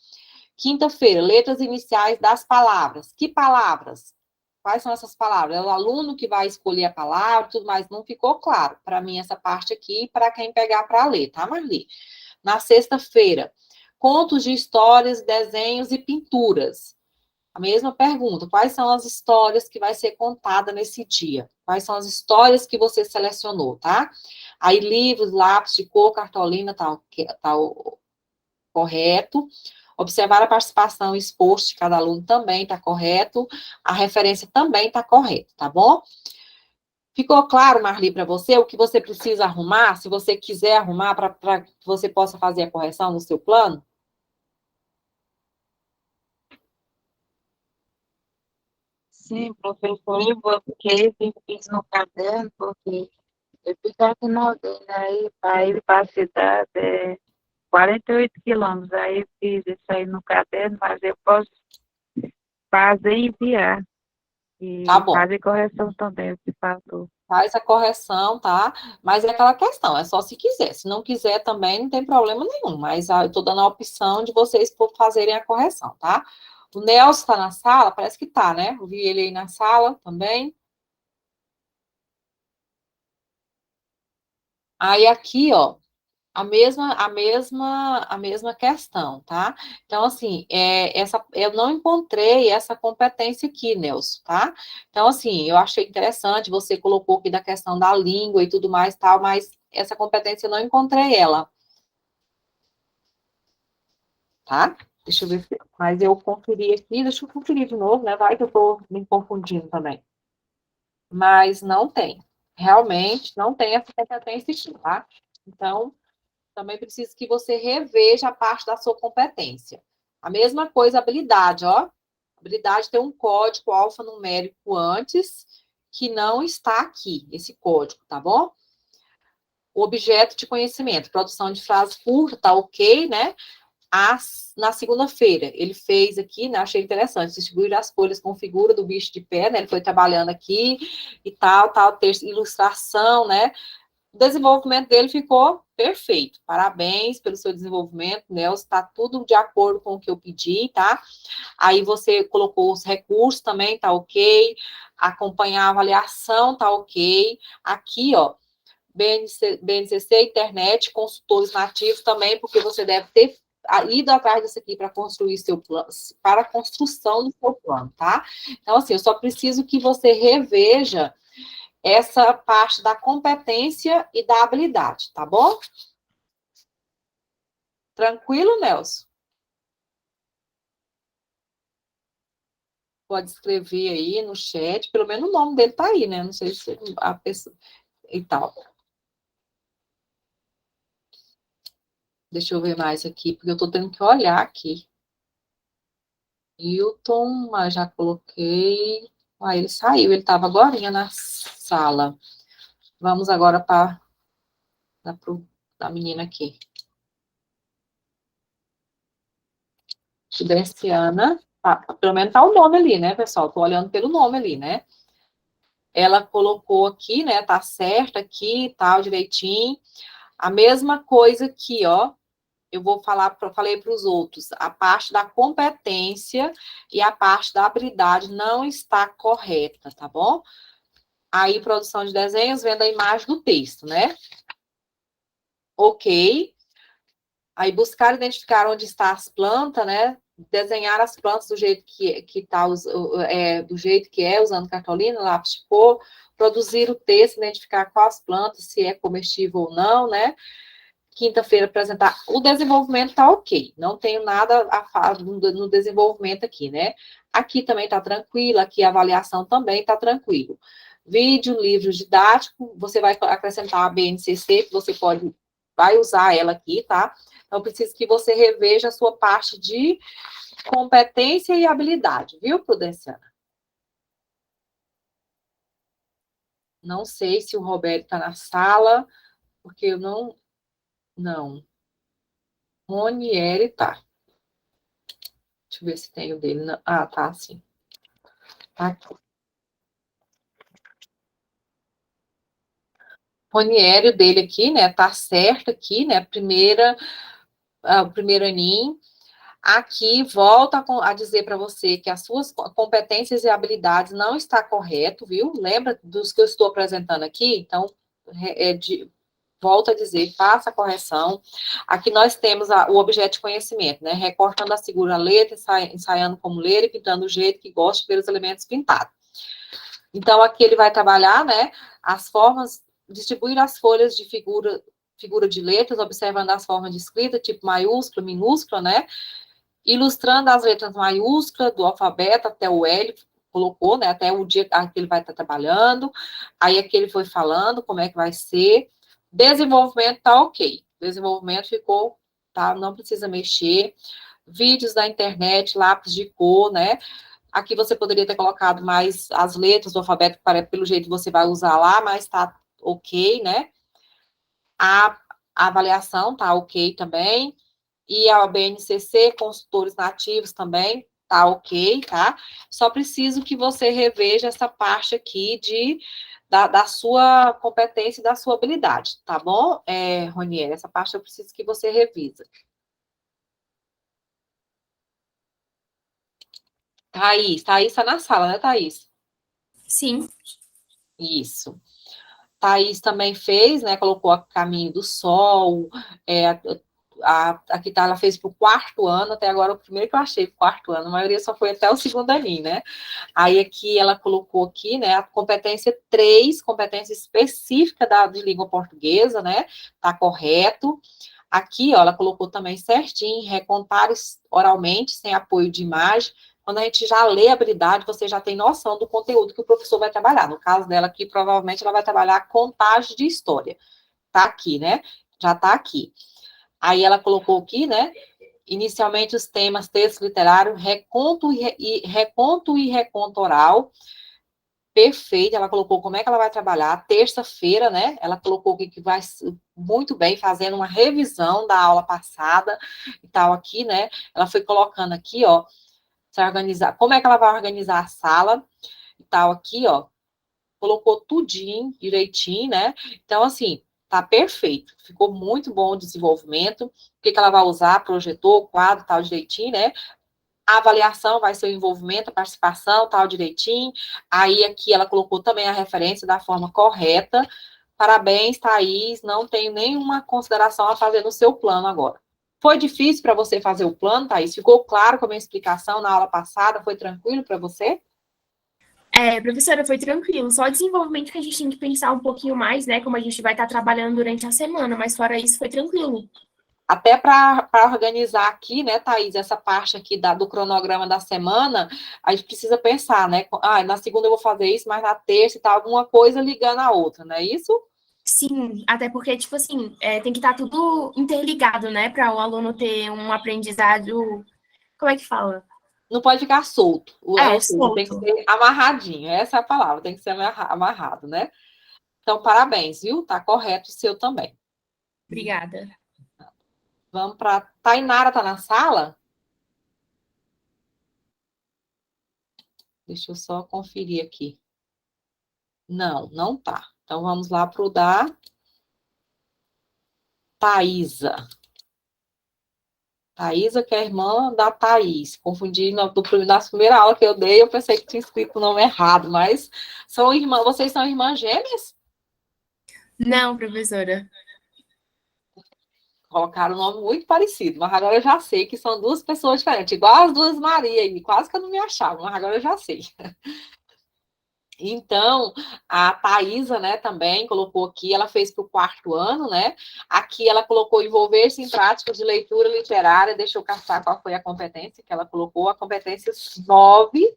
Quinta-feira, letras iniciais das palavras. Que palavras? Quais são essas palavras? É o aluno que vai escolher a palavra, tudo mais. Não ficou claro para mim essa parte aqui, para quem pegar para ler, tá, Marli? Na sexta-feira, contos de histórias, desenhos e pinturas. A mesma pergunta, quais são as histórias que vai ser contada nesse dia? Quais são as histórias que você selecionou, tá? Aí, livros, lápis de cor, cartolina, tal, correto. Observar a participação e esforço de cada aluno também está correto. A referência também está correta, tá bom? Ficou claro, Marli, para você o que você precisa arrumar, se você quiser arrumar, para que você possa fazer a correção no seu plano? Sim, professor, eu busquei, fiz no caderno, porque eu ficava aqui na aldeia, aí para ir para a cidade 48 quilômetros, aí eu fiz isso aí no caderno, mas eu posso fazer e enviar. E Tá bom. fazer correção também, o que faltou. Faz a correção, tá? Mas é aquela questão, é só se quiser. Se não quiser também, não tem problema nenhum. Mas eu tô dando a opção de vocês fazerem a correção, tá? O Nelson tá na sala? Parece que tá, né? Eu vi ele aí na sala também. Aí aqui, ó, a mesma questão, tá? Então, assim, eu não encontrei essa competência aqui, Nelson, tá? Então, assim, eu achei interessante, você colocou aqui da questão da língua e tudo mais, tal, mas essa competência eu não encontrei ela, tá? Deixa eu ver, mas eu conferi aqui, deixa eu conferir de novo, né? Vai que eu tô me confundindo também. Mas não tem, realmente não tem essa competência aqui, tá? Então, também preciso que você reveja a parte da sua competência. A mesma coisa, habilidade, ó. Habilidade tem um código alfanumérico antes, que não está aqui, esse código, tá bom? O objeto de conhecimento, produção de frase curta, tá ok, né? Na segunda-feira, ele fez aqui, né? Achei interessante, distribuir as folhas com figura do bicho de pé, né? Ele foi trabalhando aqui e tal, ter ilustração, né? O desenvolvimento dele ficou perfeito. Parabéns pelo seu desenvolvimento, Nelson. Está tudo de acordo com o que eu pedi, tá? Aí você colocou os recursos também, tá ok. Acompanhar a avaliação, tá ok. Aqui, ó, BNCC, internet, consultores nativos também, porque você deve ter ido atrás disso aqui para construir seu plano, para a construção do seu plano, tá? Então, assim, eu só preciso que você reveja essa parte da competência e da habilidade, tá bom? Tranquilo, Nelson? Pode escrever aí no chat, pelo menos o nome dele tá aí, né? Não sei se a pessoa e tal. Deixa eu ver mais aqui, porque eu tô tendo que olhar aqui. Hilton, mas já coloquei. Ah, ele saiu, ele estava agorinha na sala. Vamos agora para a menina aqui. Prudenciana. Pelo menos tá o nome ali, né, pessoal? Tô olhando pelo nome ali, né? Ela colocou aqui, né? Tá certo aqui, tal, direitinho. A mesma coisa aqui, ó. Eu vou falei para os outros, a parte da competência e a parte da habilidade não está correta, tá bom? Aí, produção de desenhos, vendo a imagem do texto, né? Ok. Aí, buscar identificar onde está as plantas, né? Desenhar as plantas do jeito que tá, do jeito que é, usando cartolina, lápis de cor, produzir o texto, identificar quais plantas, se é comestível ou não, né? Quinta-feira apresentar. O desenvolvimento tá ok, não tenho nada a falar no desenvolvimento aqui, né? Aqui também tá tranquilo, aqui a avaliação também tá tranquilo. Vídeo, livro didático, você vai acrescentar a BNCC, que você vai usar ela aqui, tá? Então, preciso que você reveja a sua parte de competência e habilidade, viu, Prudenciana? Não sei se o Roberto está na sala, porque eu não. Não. Ronieri tá. Deixa eu ver se tem o dele. Ah, tá, sim. Tá aqui. Ronieri, o dele aqui, né? Tá certo aqui, né? O primeiro aninho. Aqui, volta a dizer para você que as suas competências e habilidades não está correto, viu? Lembra dos que eu estou apresentando aqui? Então, volta a dizer, faça a correção. Aqui nós temos o objeto de conhecimento, né? Recortando a segura letra, ensaiando como ler e pintando o jeito que gosta de ver os elementos pintados. Então, aqui ele vai trabalhar, né? As formas, distribuir as folhas de figura de letras, observando as formas de escrita, tipo maiúscula, minúscula, né? Ilustrando as letras maiúsculas do alfabeto até o L, colocou, né? Até o dia que ele vai estar trabalhando. Aí aqui ele foi falando como é que vai ser. Desenvolvimento tá ok. Desenvolvimento ficou, tá? Não precisa mexer. Vídeos da internet, lápis de cor, né? Aqui você poderia ter colocado mais as letras do alfabeto, pelo jeito que você vai usar lá, mas tá ok, né? A avaliação tá ok também. E a BNCC, consultores nativos também, tá ok, tá? Só preciso que você reveja essa parte aqui da sua competência e da sua habilidade, tá bom, Ronier? Essa parte eu preciso que você revisa. Thaís tá na sala, né, Thaís? Sim. Isso. Thaís também fez, né, colocou a Caminho do Sol, aqui tá, ela fez para o 4º ano, até agora o primeiro que eu achei, 4º ano, a maioria só foi até o 2º aninho, né? Aí aqui ela colocou aqui, né, a competência 3, competência específica de língua portuguesa, né? Tá correto. Aqui, ó, ela colocou também certinho, recontar oralmente, sem apoio de imagem. Quando a gente já lê a habilidade, você já tem noção do conteúdo que o professor vai trabalhar. No caso dela aqui, provavelmente ela vai trabalhar contagem de história. Tá aqui, né? Já tá aqui. Aí ela colocou aqui, né? Inicialmente os temas texto literário, reconto e reconto oral. Perfeito, ela colocou como é que ela vai trabalhar, terça-feira, né, ela colocou que vai muito bem, fazendo uma revisão da aula passada e tal aqui, né, ela foi colocando aqui, ó, se organizar, como é que ela vai organizar a sala e tal aqui, ó, colocou tudinho, direitinho, né, então, assim, tá perfeito, ficou muito bom o desenvolvimento, o que ela vai usar, projetor, quadro, tal, direitinho, né, a avaliação vai ser o envolvimento, a participação, tal, direitinho. Aí, aqui, ela colocou também a referência da forma correta. Parabéns, Thaís. Não tenho nenhuma consideração a fazer no seu plano agora. Foi difícil para você fazer o plano, Thaís? Ficou claro com a minha explicação na aula passada? Foi tranquilo para você? Professora, foi tranquilo. Só o desenvolvimento que a gente tem que pensar um pouquinho mais, né? Como a gente vai estar trabalhando durante a semana, mas fora isso, foi tranquilo. Até para organizar aqui, né, Thaís, essa parte aqui do cronograma da semana, a gente precisa pensar, né? Na segunda eu vou fazer isso, mas na terça e tal, alguma coisa ligando a outra, não é isso? Sim, até porque, tipo assim, tem que estar tudo interligado, né? Para o aluno ter um aprendizado. Como é que fala? Não pode ficar solto. Ou seja, solto. tem que ser amarradinho. Essa é a palavra, tem que ser amarrado, né? Então, parabéns, viu? Tá correto o seu também. Obrigada. Vamos para Tainara, tá na sala? Deixa eu só conferir aqui. Não, não tá. Então, vamos lá para o da Thaísa. Thaísa, que é a irmã da Thaís. Confundi na primeira aula que eu dei, eu pensei que tinha escrito o nome errado, mas vocês são irmãs gêmeas? Não, professora. Colocaram um nome muito parecido, mas agora eu já sei que são duas pessoas diferentes, igual as duas Maria aí, quase que eu não me achava, mas agora eu já sei. Então, a Thaísa, né, também colocou aqui, ela fez para o 4º ano, né, aqui ela colocou envolver-se em práticas de leitura literária, deixa eu caçar qual foi a competência que ela colocou, a competência 9,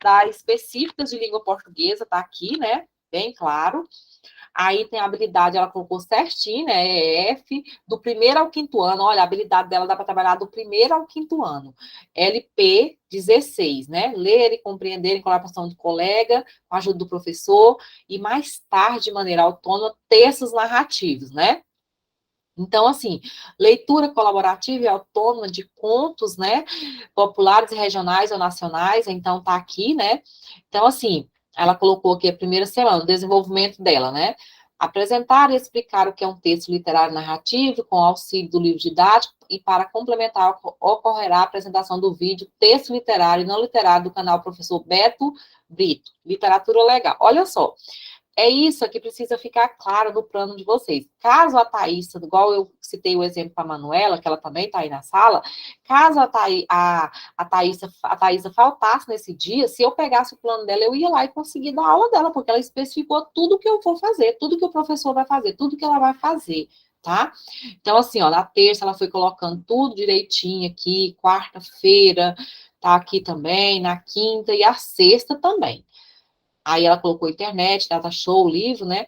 das específicas de língua portuguesa, tá aqui, né, bem claro. Aí tem a habilidade, ela colocou certinho, né? EF, do 1º ao 5º ano. Olha, a habilidade dela dá para trabalhar do 1º ao 5º ano. LP 16, né? Ler e compreender em colaboração de colega, com a ajuda do professor, e mais tarde, de maneira autônoma, textos narrativos, né? Então, assim, leitura colaborativa e autônoma de contos, né? Populares, regionais ou nacionais, então tá aqui, né? Então, assim, ela colocou aqui a primeira semana, o desenvolvimento dela, né? Apresentar e explicar o que é um texto literário narrativo, com auxílio do livro didático, e para complementar, ocorrerá a apresentação do vídeo Texto Literário e Não Literário do canal Professor Beto Brito. Literatura legal. Olha só, é isso que precisa ficar claro no plano de vocês. Caso a Thaís, igual eu citei o exemplo para a Manuela, que ela também está aí na sala, caso a Thaísa faltasse nesse dia, se eu pegasse o plano dela, eu ia lá e conseguir dar aula dela, porque ela especificou tudo que eu vou fazer, tudo que o professor vai fazer, tudo que ela vai fazer, tá? Então, assim, ó, na terça ela foi colocando tudo direitinho aqui, quarta-feira tá aqui também, na quinta e a sexta também. Aí ela colocou internet, data show, livro, né?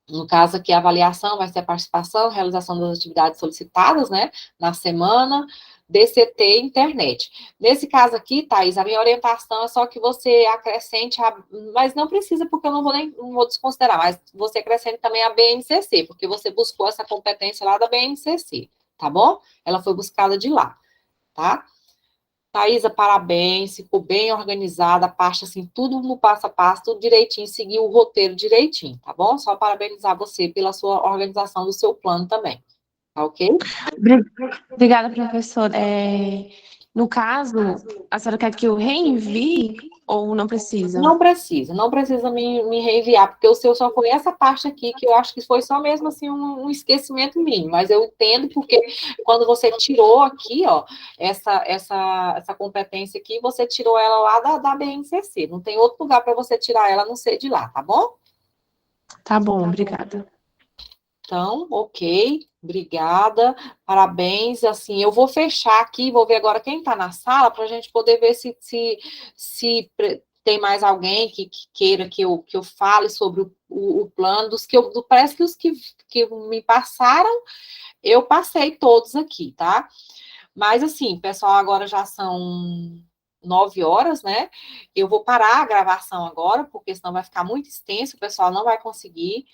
No caso aqui, a avaliação vai ser a participação, realização das atividades solicitadas, né? Na semana, DCT internet. Nesse caso aqui, Thaís, a minha orientação é só que você acrescente, mas não precisa, porque eu não vou desconsiderar, mas você acrescente também a BNCC, porque você buscou essa competência lá da BNCC, tá bom? Ela foi buscada de lá. tá? Thaisa, parabéns, ficou bem organizada, a parte assim, tudo no passo a passo, tudo direitinho, seguiu o roteiro direitinho, tá bom? Só parabenizar você pela sua organização do seu plano também, tá ok? Obrigada, professora. No caso, a senhora quer que eu reenvie ou não precisa? Não precisa me reenviar, porque o seu só foi essa parte aqui, que eu acho que foi só mesmo assim um esquecimento mínimo, mas eu entendo porque quando você tirou aqui, ó, essa competência aqui, você tirou ela lá da BNCC, não tem outro lugar para você tirar ela, a não ser de lá, tá bom? Tá bom, obrigada. Então, ok, obrigada, parabéns, assim, eu vou fechar aqui, vou ver agora quem está na sala, para a gente poder ver se tem mais alguém que queira que eu fale sobre o plano, parece que os que me passaram, eu passei todos aqui, tá? Mas, assim, pessoal, agora já são 9 horas, né? Eu vou parar a gravação agora, porque senão vai ficar muito extenso, o pessoal não vai conseguir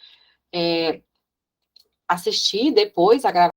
assistir depois a gravação.